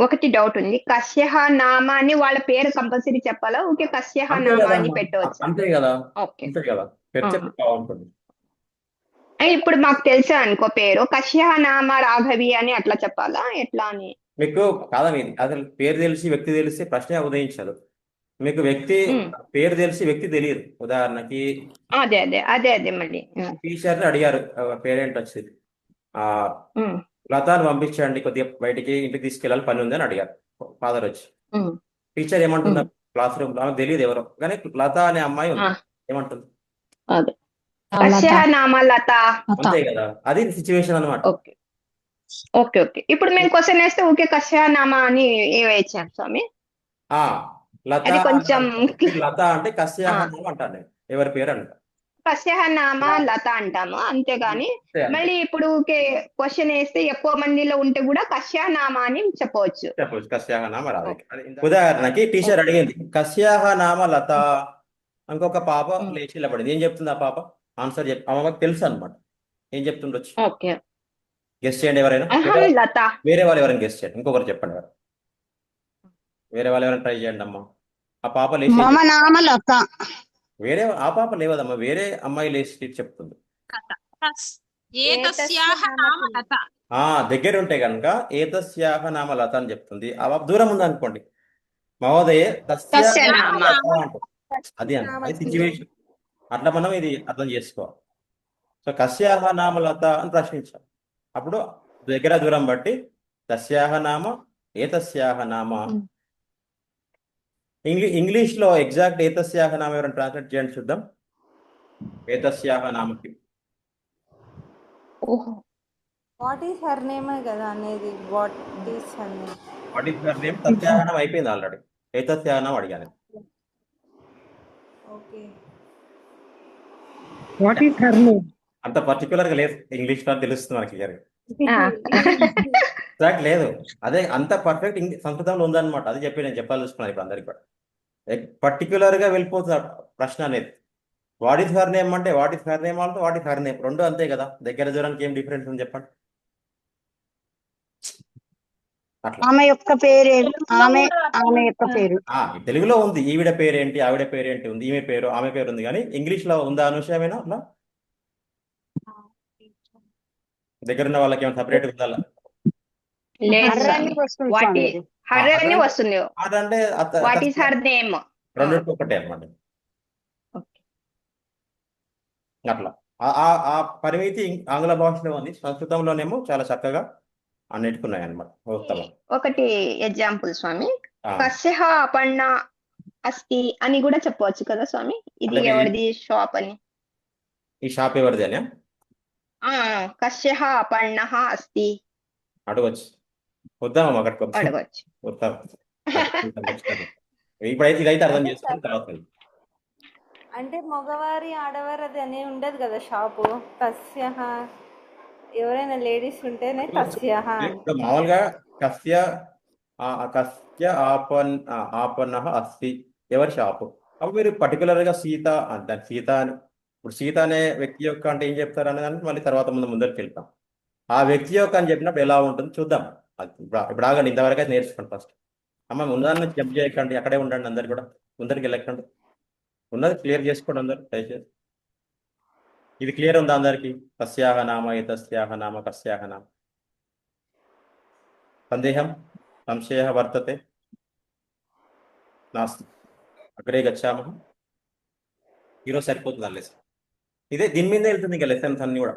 ఒకటి డౌట్ ఉంది. కస్యః నామ అని వాళ్ళ పేరు కంపల్సరీ చెప్పాలా? ఓకే, కస్యః నామ అని పెట్టవచ్చు. అంతే కదా. ఓకే, అంతే కదా, పేరు చెప్తే బాగుంటుంది. ఇప్పుడు మాకు తెలుసా అనుకో పేరు, కస్యః నామ రాఘవి అని అట్లా చెప్పాలా, ఎట్లా అని? మీకు కాదని అసలు పేరు తెలిసి వ్యక్తి తెలిస్తే ప్రశ్నే ఉదయించదు. మీకు వ్యక్తి ఉమ్. పేరు తెలిసి వ్యక్తి తెలియదు. ఉదాహరణకి అదే అదే అదే అదే మళ్ళీ టీచర్ని అడిగారు, పేరెంట్ వచ్చింది, ఆ ఉమ్, లతాను పంపించండి, కొద్దిగా బయటికి ఇంటికి తీసుకెళ్ళాలి, పని ఉంది అని అడిగారు ఫాదర్ వచ్చి. ఉమ్, టీచర్ ఉమ్. ఏమంటున్నారు క్లాస్ రూమ్ లో, ఆమెకు తెలియదు ఎవరో, కానీ లత అనే అమ్మాయి ఆ, ఉంది, ఏమంటుంది? అదే కస్యః నామ లత. అంతే కదా, అది సిచ్యువేషన్ అనమాట. Okay okay okay. ఇప్పుడు మేము క్వశ్చన్ వేస్తే ఊకే కస్యః నామ అని వేయించాను స్వామి. ఆ లత అది కొంచెం లత అంటే కస్యాహ నామ అంటాను నేను, ఎవరి పేరు అంట. కస్యః నామ లత అంటాము అంతేగాని అంతే అంతే. మళ్ళీ ఇప్పుడు క్వశ్చన్ వేస్తే ఎక్కువ మందిలో ఉంటే కూడా కస్యః నామ అని చెప్పవచ్చు. చెప్పవచ్చు కస్యాహ నామ రాదు. ఉదాహరణకి టీచర్ అడిగింది కస్యాహ నామ లత, ఇంకొక పాప లేచి నిలబడింది, ఏం చెప్తుంది ఆ పాప? ఆన్సర్ ఆమెకు తెలుసు అనమాట, ఏం చెప్తుండొచ్చు? ఓకే. గెస్ట్ చేయండి ఎవరైనా, అహం లత. వేరే వాళ్ళు ఎవరైనా గెస్ట్ చేయండి, ఇంకొకరు చెప్పండి ఎవరు, వేరే వాళ్ళు ఎవరైనా ట్రై చేయండి అమ్మా. ఆ పాప లేచి మమ నామ లత. వేరే ఆ పాప లేవదమ్మా, వేరే అమ్మాయి లేచి చెప్తుంది. ఏతస్యాహ నామ లత. దగ్గర ఉంటే కనుక ఏతస్యాహ నామ లత అని చెప్తుంది. ఆ పాప దూరం ఉంది అనుకోండి, మహోదయే తస్యాహ నామ లత అంటుంది. అది సిచ్యువేషన్. అట్లా మనం ఇది అర్థం చేసుకోవాలి. సో కస్యాహ నామ లత అని ప్రశ్నించాం, అప్పుడు దగ్గర దూరం బట్టి తస్యాహ నామ ఏతస్యాహ నామ. ఇంగ్లీష్ లో ఎగ్జాక్ట్ ఏతస్యాహ నామ ఎవరైనా ట్రాన్స్లేట్ చేయండి చూద్దాం. ఏతస్యాహ నామకి వాట్ ఈస్ హర్ నేమ్ కదా అనేది, what is her name. What is her name తస్యాహ నామ అయిపోయింది ఆల్రెడీ, ఏతస్యాహ నామ అడిగాను. Okay. What is her name? అంత పర్టికులర్ గా లేదు, ఇంగ్లీష్ లో తెలుస్తుంది మనకి క్లియర్ ఎగ్జాక్ట్ లేదు, అదే అంత పర్ఫెక్ట్ సంస్కృతంలో ఉందన్నమాట. అది చెప్పి నేను చెప్పాల్సుకున్నాను ఇప్పుడు అందరికి కూడా. పర్టికులర్ గా వెళ్ళిపోతుంది ప్రశ్న అనేది. వాట్ ఈస్ హర్ నేమ్ అంటే what is her name also what is her name, రెండు అంతే కదా, దగ్గర దూరానికి ఏం డిఫరెన్స్ ఉంది చెప్పండి. అట్లా ఆమె యొక్క పేరే, ఆమె యొక్క పేరు. తెలుగులో ఉంది ఈవిడ పేరేంటి, ఆవిడ పేరేంటి ఉంది, ఈమె పేరు ఆమె పేరు ఉంది, కానీ ఇంగ్లీష్ లో ఉందా అనుషయమేనా అట్లా? దగ్గర ఉన్న వాళ్ళకి ఏమైనా సపరేట్ ఉందా? హర్ అని వస్తుంది. అంటే వాట్ ఈస్ హర్ నేమ్ రెండింటికి ఒకటే అన్నమాట. అట్లా ఆ పరిమితి ఆంగ్ల భాషలో ఉంది, సంస్కృతంలోనేమో చాలా చక్కగా అన్నిటికున్నాయి అనమాట. ఉత్తమం. ఒకటి ఎగ్జాంపుల్ స్వామి, కస్యః అపర్ణ అస్తి అని కూడా చెప్పవచ్చు కదా స్వామి. ఇది ఎవరిది షాప్ అని? ఈ షాప్ ఎవరిది అని కస్యః అపర్ణః అస్తి అడగచ్చు. వద్దామా అక్కడికి? అడగచ్చు. వద్దాం. ఇప్పుడైతే ఇదైతే అర్థం చేసుకుని తర్వాత అంటే మగవారి ఆడవారు అది అనే ఉండదు కదా షాపు. తస్యః ఎవరైనా లేడీస్ ఉంటేనే తస్యః. మామూలుగా కస్య ఆపన్నః అస్తి ఎవరి షాపు. అప్పుడు మీరు పర్టికులర్ గా సీత అంటే సీత అని, ఇప్పుడు సీత అనే వ్యక్తి యొక్క అంటే ఏం చెప్తారు అనే దానికి మళ్ళీ తర్వాత ముందరికి వెళ్తాం. ఆ వ్యక్తి యొక్క అని చెప్పినప్పుడు ఎలా ఉంటుంది చూద్దాం. ఇప్పుడు ఆగండి, ఇంతవరకు అయితే నేర్చుకోండి ఫస్ట్. అమ్మ ముందర జంప్ చేయకండి, అక్కడే ఉండండి, అందరు కూడా ముందరికి వెళ్ళకండి, ఉన్నది క్లియర్ చేసుకోండి అందరు దయచేసి. ఇది క్లియర్ ఉందా అందరికి? కస్యాహ నామ ఏతస్యాహ నామ కస్యాహ నామ. సందేహం సంశయ వర్తతే? నాస్తి. అగ్రే గచ్చామః. ఈరోజు సరిపోతుంది లెసన్. ఇదే దీని మీద వెళ్తుంది ఇంకా లెసన్స్ అన్ని కూడా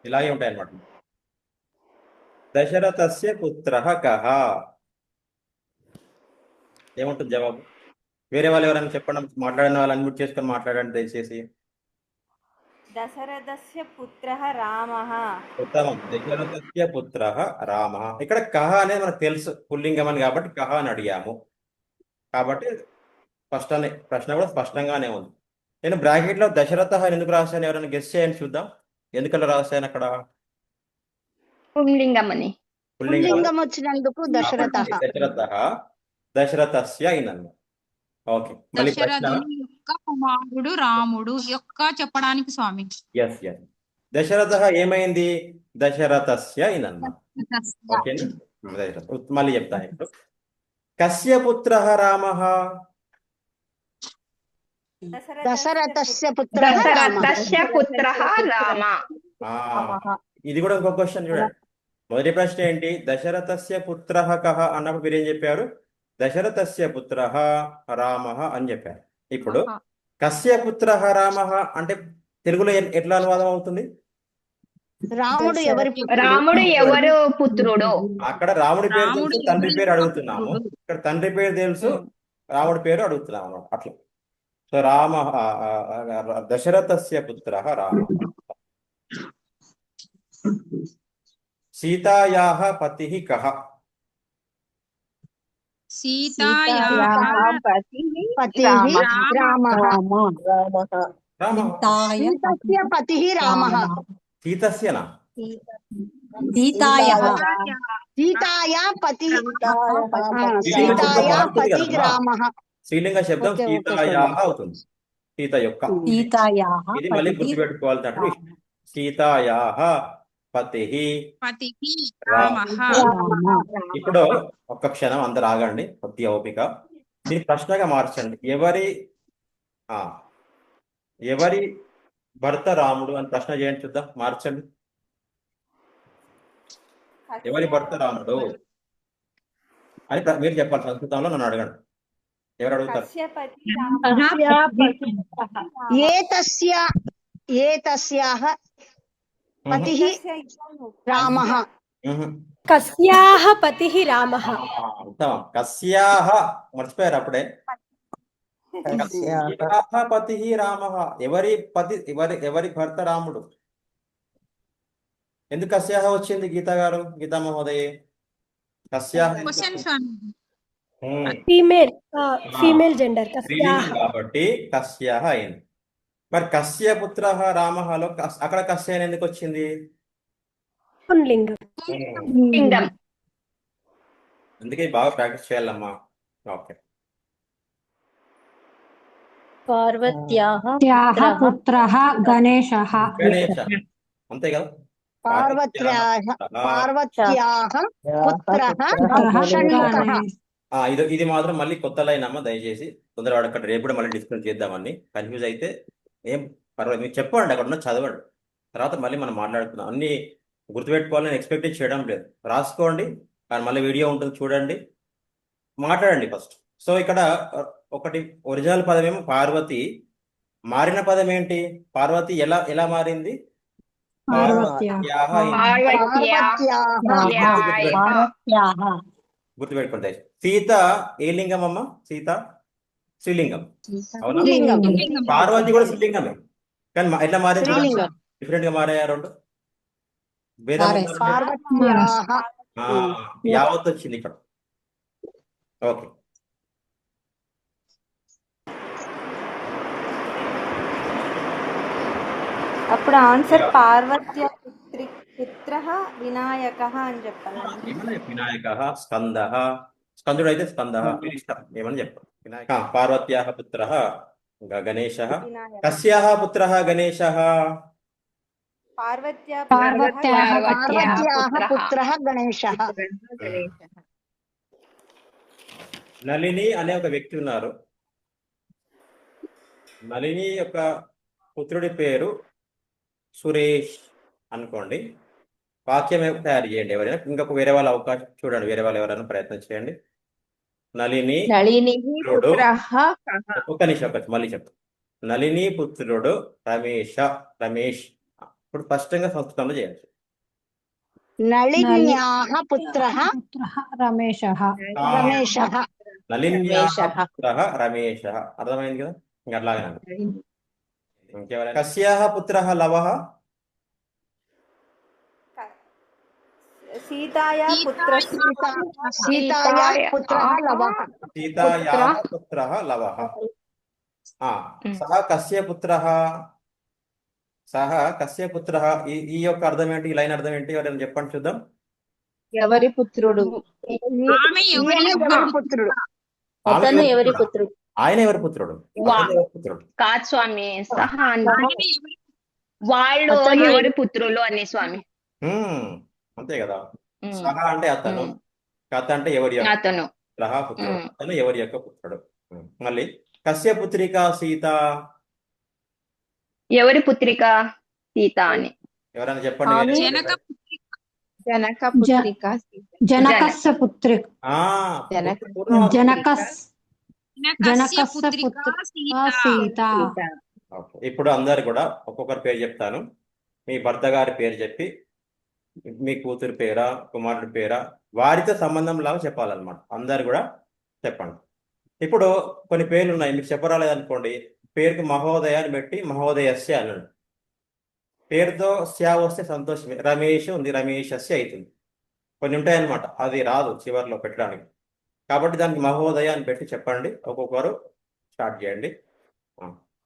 ఇలాగే ఉంటాయి అన్నమాట. దశరథస్య పుత్రః కః. ఏముంటుంది జవాబు? వేరే వాళ్ళు ఎవరైనా చెప్పండి, మాట్లాడిన వాళ్ళు అన్మ్యూట్ చేసుకొని మాట్లాడండి దయచేసి. దశరథస్య పుత్రః రామః. ఉత్తమం. దశరథస్య పుత్రః రామః. ఇక్కడ కః అనేది మనకు తెలుసు పుల్లింగం అని, కాబట్టి కః అని అడిగాము. కాబట్టి ప్రశ్న కూడా స్పష్టంగానే ఉంది. నేను బ్రాకెట్ లో దశరథ ఎందుకు రాశాను, ఎవరైనా గెస్ చేయండి చూద్దాం. ఎందుకలా రాశాను అక్కడ? పుంలింగం అని. పుల్లింగం వచ్చినందుకు దశరథస్య అయినది. ఓకే, మళ్ళీ ప్రశ్న. దశరథుని యొక్క కుమారుడు రాముడు యొక్క చెప్పడానికి స్వామి. Yes yes. దశరథ ఏమైంది? దశరథస్య అయినది. ఓకేనా? మళ్ళీ చెప్తాను ఇప్పుడు. కస్య పుత్రః రామః. దశరథస్య పుత్రః రామ. ఇది కూడా ఇంకో క్వశ్చన్ చూడండి. మొదటి ప్రశ్న ఏంటి? దశరథస్య పుత్రః కః అన్నప్పుడు మీరు ఏం చెప్పారు? దశరథస్య పుత్రః రామః అని చెప్పారు. ఇప్పుడు కస్య పుత్రః రామః అంటే తెలుగులో ఎట్లా అనువాదం అవుతుంది? రాముడు ఎవరి పుత్రుడు? రాముడు ఎవరు పుత్రుడు? అక్కడ రాముడి పేరు తెలుసు, తండ్రి పేరు అడుగుతున్నాము. ఇక్కడ తండ్రి పేరు తెలుసు, రాముడి పేరు అడుగుతున్నాము అన్నమాట. అట్లా. సో రామ దశరథస్య పుత్రః రామః. సీతాయాః పతిః కః? సీతాయాః పతిః రామః. రామః. సీతస్య పతిః రామః. సీతస్యనా? సీతాయా పతి సీతాయా పతి రామః. శ్రీలింగ శబ్దం సీతాయాః అవుతుంది. సీత యొక్క. ఇది మళ్ళీ గుర్తుపెట్టుకోవాల్సిన విషయం. సీతాయాః పతిః రామః. ఇప్పుడు ఒక్క క్షణం అందరు ఆగండి, కొద్దిగా ఓపిక. దీన్ని ప్రశ్నగా మార్చండి. ఎవరి భర్త రాముడు అని ప్రశ్న చేయండి చూద్దాం. మార్చండి. ఎవరి భర్త రాముడు అని మీరు చెప్పాలి. సంస్కృతంలో నన్ను అడగండి. ఎవరు అడుగుతారు? ఏ తస్యాః పతిః రామః. కస్యాహ పతిః రామః. ఉత్తమం. కస్యాహ మర్చిపోయారు అప్పుడే. కస్యాహ పతిః రామః. ఎవరి భర్త రాముడు. ఎందుకు కస్యాహ వచ్చింది గీతా గారు, గీతా మహోదయే? కస్యాహ ఫీమేల్ జెండర్ స్త్రీలింగం కాబట్టి కస్యాహ అయింది. మరి కస్య పుత్రః రామఃలో అక్కడ కస్య అని ఎందుకు వచ్చింది? లింగం. అందుకే బాగా ప్రాక్టీస్ చేయాలమ్మా. ఓకే. పార్వత్యాః పుత్రః గణేశః. గణేశ అంతే కదా. పార్వత్యాః పుత్రః షణ్ముఖః. ఇది మాత్రం మళ్ళీ కొత్త లైన్ అమ్మ, దయచేసి తొందరగా అడగండి. రేపు కూడా మళ్ళీ డిస్కస్ చేద్దామని. కన్ఫ్యూజ్ అయితే ఏం పర్వాలేదు, మీరు చెప్పండి, అక్కడ ఉన్న చదవండి, తర్వాత మళ్ళీ మనం మాట్లాడుతున్నాం. అన్ని గుర్తుపెట్టుకోవాలని ఎక్స్పెక్ట్ చేయడం లేదు. రాసుకోండి, కానీ మళ్ళీ వీడియో ఉంటుంది చూడండి, మాట్లాడండి ఫస్ట్. సో ఇక్కడ ఒకటి ఒరిజినల్ పదం ఏమో పార్వతి. మారిన పదం ఏంటి? పార్వతి ఎలా మారింది? గుర్తుపెట్టుకోండి. సీత ఏ లింగం అమ్మ? సీత శ్రీలింగం, అవునా? పార్వతి కూడా శ్రీలింగమే, కానీ ఎట్లా మారింది? డిఫరెంట్ గా మారాయా రెండు? యావత్ వచ్చింది ఇక్కడ. ఓకే. అప్పుడు ఆన్సర్ పార్వత్య పుత్రః వినాయకః అని చెప్పాలి. వినాయకః, స్కందః. స్కందుడు అయితే స్కందః, మీరు ఇష్టం ఏమని చెప్పాలి. పార్వత్యాః పుత్రః గణేశః. కస్యాః పుత్రః గణేశః? పార్వత్యాః పుత్రః గణేశః. నళిని అనే ఒక వ్యక్తి ఉన్నారు. నళిని యొక్క పుత్రుడి పేరు సురేష్ అనుకోండి. వాక్యం తయారు చేయండి. ఎవరైనా ఇంకొక వేరే వాళ్ళ అవకాశం చూడండి, వేరే వాళ్ళు ఎవరైనా ప్రయత్నం చేయండి. నళిని పుత్రుడు, ఒక నిమిషం మళ్ళీ చెప్తా. నళిని పుత్రుడు రమేష్. ఇప్పుడు స్పష్టంగా సంస్కృతంలో చేయాలి. నళిన్యాః పుత్రః రమేశః. నళిన్యాః పుత్రః రమేశః. అర్థమైంది కదా? ఇంకా అట్లాగే. ఇంకెవరైనా? కస్యాః పుత్రః లవః? సీతాయా పుత్రః లవః. సహ కస్య పుత్రః? ఈ యొక్క అర్థం ఏంటి? ఈ లైన్ అర్థం ఏంటి? ఎవరైనా చెప్పండి చూద్దాం. ఎవరి పుత్రుడు? ఆయన ఎవరి పుత్రుడు? కాదు స్వామి, సహా వాళ్ళు ఎవరి పుత్రులు అని స్వామి. అంతే కదా. సహ అంటే అతను, కథ అంటే ఎవరి అతను, పుత్రుడు, అతను ఎవరి యొక్క పుత్రుడు. మళ్ళీ కస్య పుత్రిక సీత? ఎవరి పుత్రిక? సీత అని ఎవరైనా చెప్పండి. జనకపుత్రిక సీత. జనకస్య పుత్రి ఆ జనక పూర్ణమాసం. జనకస్ జనకస్య జనకస్య పుత్రిక పుత్రిక సీత. సీత. సీత. ఓకే. ఇప్పుడు అందరు కూడా ఒక్కొక్కరి పేరు చెప్తాను. మీ భర్త గారి పేరు చెప్పి మీ కూతురు పేరా కుమారుడి పేరా వారితో సంబంధం లాగా చెప్పాలన్నమాట. అందరు కూడా చెప్పండి. ఇప్పుడు కొన్ని పేర్లు ఉన్నాయి, మీకు చెప్పరాలేదనుకోండి, పేరుకి మహోదయ అని పెట్టి మహోదయస్య అనండి. పేరుతో శ్యా వస్తే సంతోషమే. రమేష్ ఉంది, రమేషస్య అవుతుంది. కొన్ని ఉంటాయన్నమాట, అది రాదు చివరిలో పెట్టడానికి. కాబట్టి దానికి మహోదయ అని పెట్టి చెప్పండి. ఒక్కొక్కరు స్టార్ట్ చేయండి.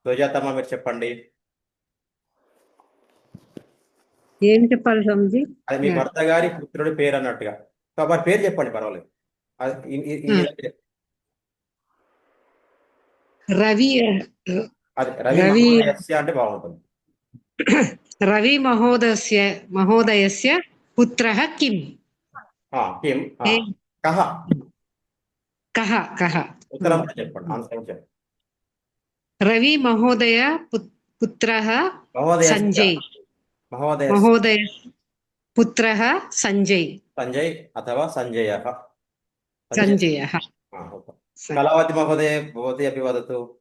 సుజాతమ్మ మీరు చెప్పండి. ఏం చెప్పాలి స్వామిజీ? అది మీ భర్త గారి పుత్రుడి పేరు అన్నట్టుగా. వారి పేరు చెప్పండి, పర్వాలేదు. రవి అది రవి రవి మహోదయస్య అంటే బాగుంటుంది. రవి మహోదయస్య పుత్రః కిం? కిం ఏ- కహ కహ కహ ఉత్తరం కూడా చెప్పండి, ఆన్సర్ కూడా చెప్పండి. రవి మహోదయ పుత్రః మహోదయస్య సంజయ్. మహోదయస్య మహోదయ పుత్రః సంజయ్. సంజయ్ అథవా సంజయః. సంజయః. ఓకే. కళావతి మహోదయ భవతి అపి వదతు.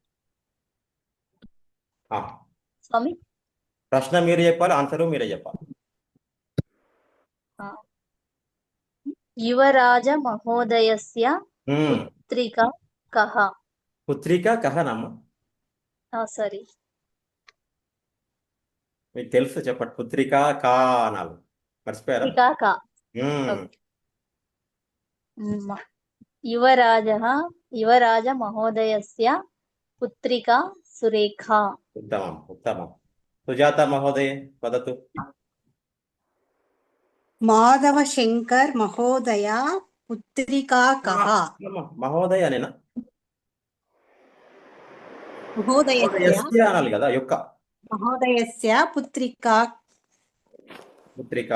స్వామి ప్రశ్న మీరు చెప్పాలి, ఆన్సర్ మీరే చెప్పాలి. యువరాజ మహోదయస్య హ్మ్. పుత్రిక కహ? పుత్రిక కహనమ్మ సారీ, మీకు తెలుసు, చెప్పండి. పుత్రిక కా అనాలి, మర్చిపోయారా? పుత్రిక క. హ్మ్. యువరాజ మహోదయస్య పుత్రిక సురేఖ. ఉత్తమం ఉత్తమం. సుజాత మహోదయ వదతు. మాధవ శంకర్ మహోదయ పుత్రికా కహ? మహోదయ అనేనా? మహోదయస్య మహోదయస్య అనాలి కదా. యొక్క మహోదయస్య పుత్రికా పుత్రిక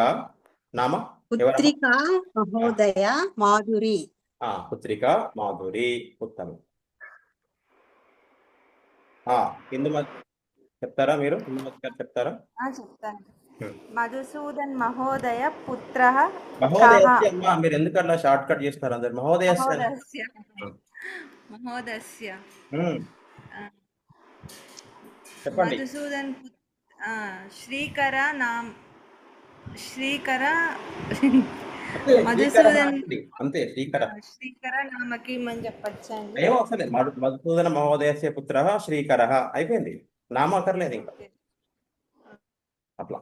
నామ పుత్రికా మహోదయ మాధురి. పుత్రిక మాధురి. ఉత్తమం. ఇందుమతి చెప్తారా మీరు? ఇందుమతి గారు చెప్తారా? చెప్తాను. మధుసూదన్ మహోదయ పుత్రః మహోదయస్య అమ్మా, మీరు ఎందుకు అట్లా షార్ట్ కట్ చేస్తారు అందరు? మహోదయస్య మహోదయస్య చెప్పండి. మధుసూదన్ శ్రీకర మధుసూదన్ అంతే, శ్రీకర. శ్రీకర నామకి అని చెప్పచ్చండి. ఏమో అసలే మధుసూదన మహోదయస్య పుత్రః శ్రీకర అయిపోయింది, నామ అక్కర్లేదు ఇంకా. అట్లా.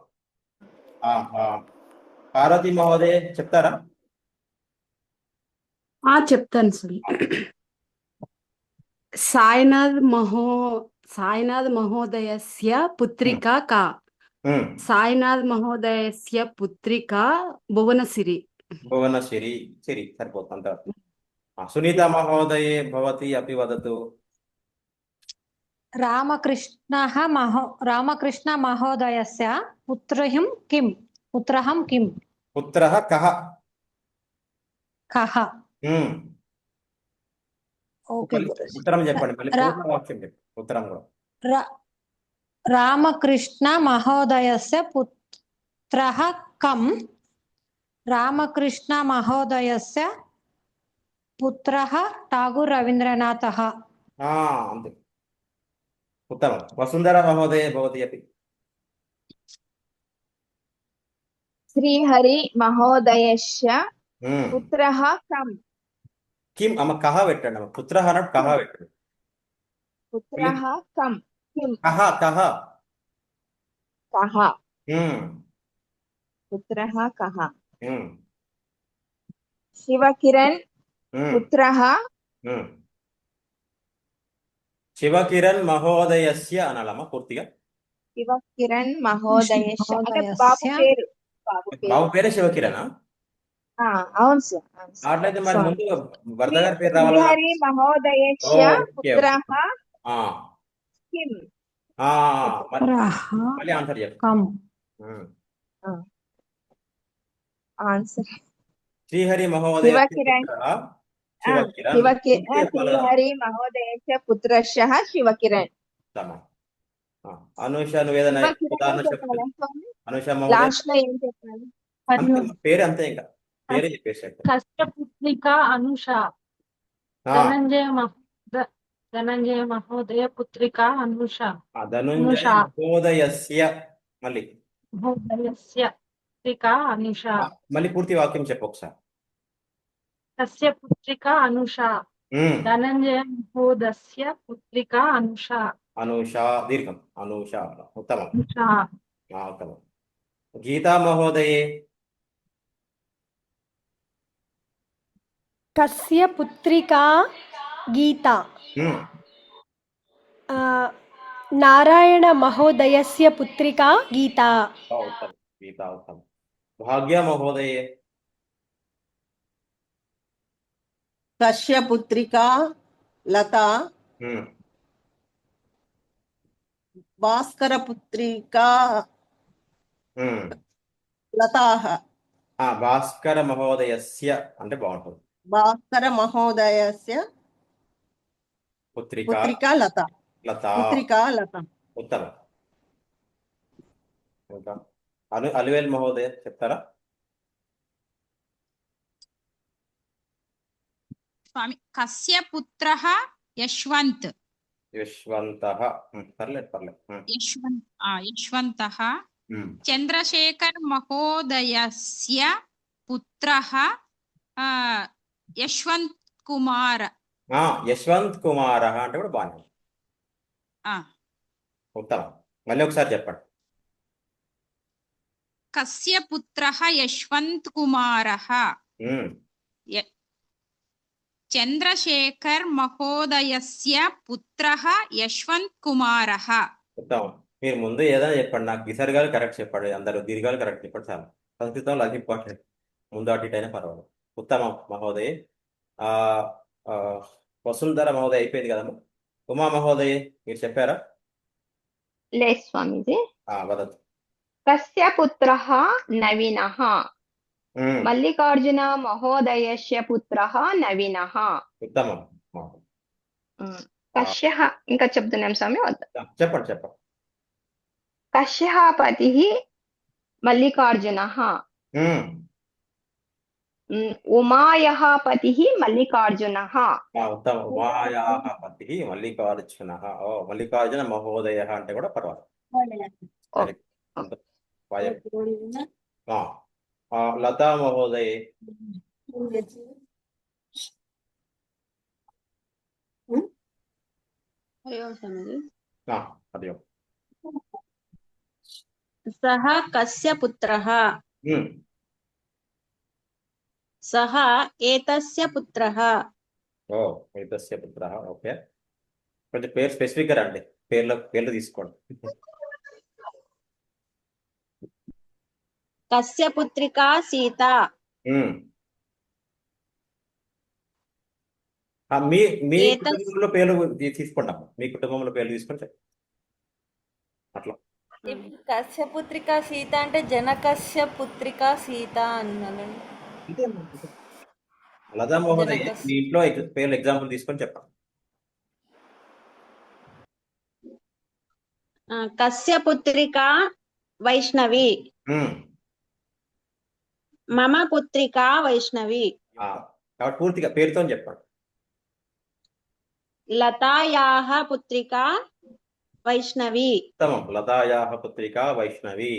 పార్వతి మహోదయ చెప్తారా? చెప్తాను సాయినాథ్ మహోదయస్య పుత్రిక కా? సాయినాథ్ మహోదయస్య పుత్రిక భువనసిరి. భువనసిరి. సిరి సరిపోతుంది అంత. సునీత మహోదయే భవతి అపి వదతు. రామకృష్ణ మహోదయస్య పుత్రః కిం? పుత్రః కహ? కహ. ఉత్తరం చెప్పండి, మళ్ళీ పూర్ణ వాక్యం చెప్పండి. ఉత్తరం కూడా. రామకృష్ణ మహోదయస్య పుత్రః కం? రామకృష్ణ మహోదయస్య పుత్రః ఠాగూర్ రవీంద్రనాథః. అంతే, ఉత్తమం. వసుంధర మహోదయ భవతి అపి. శ్రీహరి మహోదయస్య పుత్రః కం? కిం అమ్మ, కహ పెట్టండి అమ్మ. పుత్రః అన్నట్టు కహ పెట్టండి. పుత్రః కం? కిం? కహ కహ. కహ. పుత్రః కహ. శివకిరణ్ పుత్రః శివకిరణ్ మహోదయస్య అనాలమ్మ పూర్తిగా. శివకిరణ్ మహోదయస్య అంటే బాబు పేరు. బాబు పేరే శివకిరణ్. అవును సార్. అట్లయితే మరి ముందు భర్త గారి పేరు రావాలి. శ్రీహరి మహోదయస్య పుత్రః కిం? మళ్ళీ ఆన్సర్ చెప్పండి. ఆన్సర్ శ్రీహరి మహోదయ శ్రీహరి మహోదయస్య పుత్రశ్చ శివకిరణ్. అనుష నువ్వేదైనా ఉదాహరణ చెప్పండి. అనుష మహోదయ లాస్ట్ లో ఏం చెప్పాలి? అంతే మరియు పేరు అంతే, ఇంకా పేరే చెప్పేసాడు. కశ్యపుత్రిక అనుష ఆ, ధనంజయ మహోదయ పుత్రిక అనుష ధనుంజయ మహోదయస్య, మళ్ళీ మహోదయస్య పుత్రిక అనుష మళ్ళీ పూర్తి వాక్యం చెప్పు ఒకసారి. కస్య పుత్రిక అనుష ఉమ్, ధనంజయ మహోదస్య పుత్రిక అనుష అనూష, దీర్ఘం, అనూష, ఉత్తమం. అనుష ఉత్తమం. గీతా మహోదయే. కస్య పుత్రికా గీతా ఉమ్, నారాయణ మహోదయస్య పుత్రికా గీతా ఉత్తమం. గీతా ఉత్తమం. భాగ్య మహోదయే. కశ్య పుత్రికా లతా ఉమ్, భాస్కర పుత్రికా ఉమ్. లతాః భాస్కర మహోదయస్య అంటే బాగుంటుంది. భాస్కర మహోదయస్య పుత్రిక పుత్రికా లత లతా, పుత్రికా లత ఉత్తమం. ఇంకా అలివేల్ మహోదయ చెప్తారా? స్వామి కస్య పుత్రః యశ్వంత్ యశ్వంతః. పర్లేదు పర్లేదు. యశ్వంతః చంద్రశేఖర్ మహోదయస్య పుత్రః యశ్వంత్ కుమార్. యశ్వంత్ కుమార్ అంటే కూడా బాగుంది. ఉత్తమం. మళ్ళీ ఒకసారి చెప్పండి. కస్య పుత్రః యశ్వంత్ కుమారః చంద్రశేఖర్ మహోదయస్య పుత్రః యశ్వంత్ కుమారః. ఉత్తమం. మీరు ముందు ఏదైనా చెప్పండి, నాకు విసర్గాలు కరెక్ట్ చెప్పండి, అందరూ దీర్ఘాలు కరెక్ట్ చెప్పండి చాలు. సంస్కృతంలో అది ఇంపార్టెంట్, ముందు అటు ఇటు అయినా పర్వాలేదు. ఉత్తమం మహోదయ్. వసుంధర మహోదయ అయిపోయింది కదమ్మా. ఉమా మహోదయ్ మీరు చెప్పారా? లేదు స్వామీజీ. వదతు. కస్య పుత్రః నవీనః మల్లికార్జున మహోదయస్య పుత్రః నవీనః. ఉత్తమం. కశ్యః ఇంకా చెప్తున్నాం స్వామి, వద్ద. చెప్పండి చెప్పండి. కశ్యః పతిః మల్లికార్జునః ఉమాయః పతిః మల్లికార్జునః. ఉత్తమం. ఉమాయాః పతిః మల్లికార్జునః. మల్లికార్జున మహోదయ అంటే కూడా పర్వాలేదు. లతా మహోదయే. హరి ఓం. సహ కస్య పుత్రః సహ ఏతస్య పుత్రః. ఏతస్య పుత్రః. ఓకే, కొంచెం పేరు స్పెసిఫిక్ గా రండి, పేర్లు తీసుకోండి. కస్య పుత్రికా సీత. మీ కుటుంబంలో పేర్లు తీసుకుంటాం, మీ కుటుంబంలో పేర్లు తీసుకుంటే అట్లా. ఇప్పుడు కశ్య పుత్రిక సీత అంటే జనకశ్య పుత్రిక సీత అన్నాను. లతా మహోదయ్ మీ ఇంట్లో పేర్లు ఎగ్జాంపుల్ తీసుకొని చెప్పండి. కస్య పుత్రికా వైష్ణవి. మమ పుత్రికా వైష్ణవి. కాబట్టి పూర్తిగా పేరుతో చెప్పండి. లతాయాః పుత్రికా వైష్ణవి. ఉత్తమం. లతాయాః పుత్రికా వైష్ణవి.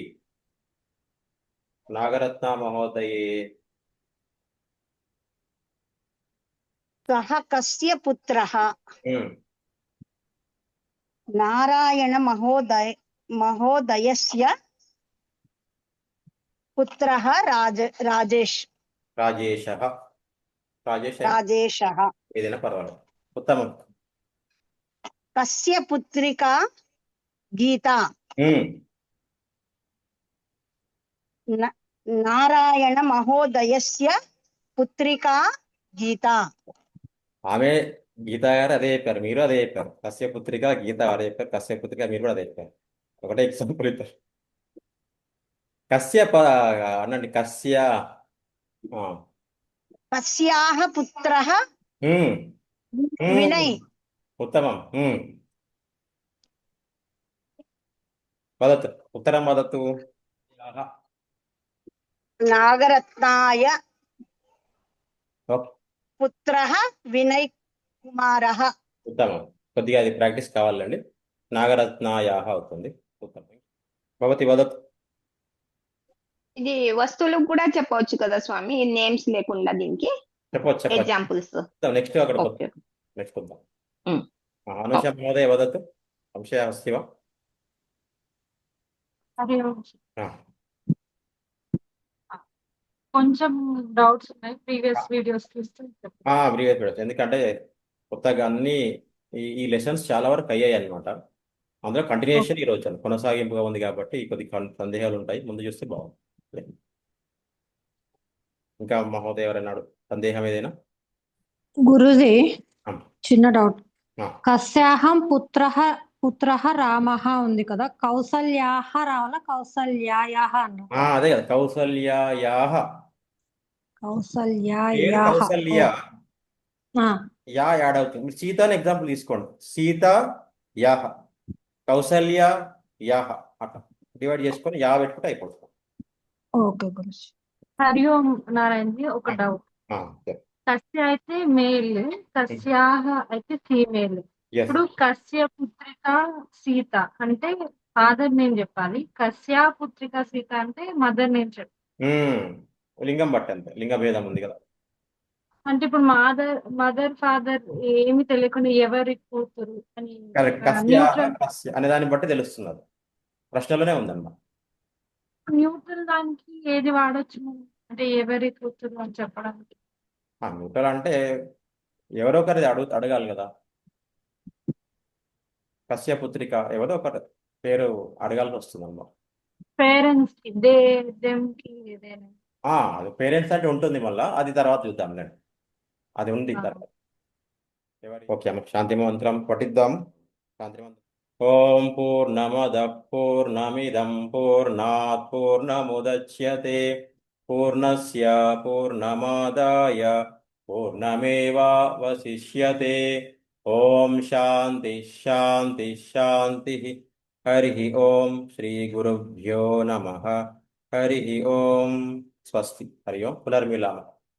నాగరత్న మహోదయే. సహ కస్య పుత్రః నారాయణ మహోదయస్య పుత్రః రాజేష్. రాజేషః ఏదైనా పర్వాలేదు. ఉత్తమం. కస్య పుత్రికా గీతా. నారాయణ మహోదయస్య పుత్రికా గీతా. ఆమె గీత గారు అదే చెప్పారు, మీరు అదే చెప్పారు. కశ్య పుత్రిక గీత అదే చెప్పారు, కశ్య పుత్రిక మీరు కూడా అదే చెప్పారు. ఒకటే ఎగ్జాంపుల్ ఇద్దరు. కశ్య అనండి. కస్యాః పుత్రః వినయ్. ఉత్తమం. వదతు. ఉత్తరం వదతు. నాగరత్నాయ ఓకే, పుత్రః వినయ్ కుమారః. ఉత్తమం. కొద్దిగా అది ప్రాక్టీస్ కావాలండి. నాగరత్నాయాహ అవుతుంది. ఉత్తమం. భవతి వదత్. ఇది వస్తువులకు కూడా చెప్పవచ్చు కదా స్వామి, నేమ్స్ లేకుండా దీనికి చెప్పొచ్చు ఎగ్జాంపుల్స్. నెక్స్ట్ అక్కడ ఓకే. నెక్స్ట్ వద్దాం. ఉమ్. అనుష మహోదయ వదత్. సంశయ అస్తి వా? హరి ఓం. ఆ, కొంచెం డౌట్స్ ఉన్నాయి, ప్రీవియస్ వీడియోస్ చూస్తే చెప్పండి. ప్రీవియస్ వీడియోస్, ఎందుకంటే కొత్తగా అన్ని ఈ లెసన్స్ చాలా వరకు అయ్యాయి అనమాట. అందులో కంటిన్యూషన్ ఈ రోజు కొనసాగింపుగా ఉంది కాబట్టి కొద్ది సందేహాలు ఉంటాయి. ముందు చూస్తే బాగుంది. ఇంకా మహోదయ ఎవరైనాడు సందేహం ఏదైనా? గురుజీ, ఆ, చిన్న డౌట్. ఆ. కస్యాహం పుత్రః రామః ఉంది కదా, కౌసల్యాహ రావాలా కౌసల్యాయాహ అన్న? అదే కదా, కౌసల్యాయాహ. పేరు కౌసల్యాయాహ. కౌసల్య, ఆ, యాడ్ అవుతుంది. మీరు సీత అని ఎగ్జాంపుల్ తీసుకోండి. సీత యాహ, కౌసల్య యాహ, అట్లా డివైడ్ చేసుకొని యా పెట్టుకుంటే అయిపోతుంది. ఓకే గురుజీ. హరి ఓం నారాయణజీ, ఒక డౌట్. ఓకే. కస్య అయితే మేల్, కస్యాహ అయితే ఫీమేల్. ఎస్. ఇప్పుడు కస్య పుత్రిక సీత అంటే ఫాదర్ నేమ్ చెప్పాలి, కస్యా పుత్రిక సీత అంటే మదర్ నేమ్ చెప్పాలి. లింగం బట్టి అంతే, లింగ భేదం ఉంది కదా. అంటే ఇప్పుడు మదర్ ఫాదర్ ఏమి తెలియకుండా ఎవరి కూతురు అని కరెక్ట్. కస్య అనే దాన్ని బట్టి తెలుస్తున్నది. ప్రశ్నలోనే ఉందన్నమాట. న్యూట్రల్ దానికి ఏది వాడొచ్చు మనం? అంటే ఎవరి కూతురు అని చెప్పడానికి. న్యూట్రల్ అంటే ఎవరో ఒకరి అడగాలి కదా. కస్య పుత్రిక ఎవరో ఒకరి పేరు అడగాల్సి వస్తుంది అన్నమాట. పేరెంట్స్ కి దెమ్ కి ఏదైనా. అది పేరెంట్స్ అంటే ఉంటుంది, మళ్ళీ అది తర్వాత చూద్దాం నేను. అది ఉంది తర్వాత. ఓకే అమ్మ, శాంతి మంత్రం పఠిద్దాం. శాంతి మంత్రం. ఓం పూర్ణమద పూర్ణమిదం పూర్ణాత్ పూర్ణముదచ్యతే పూర్ణస్య పూర్ణమాదాయ పూర్ణమేవావశిష్యతే. ఓం శాంతి శాంతి శాంతి. హరి ఓం శ్రీ గురుభ్యో నమః. హరి ఓం. స్వస్తి. హరి ఓం. పునర్మిలామः.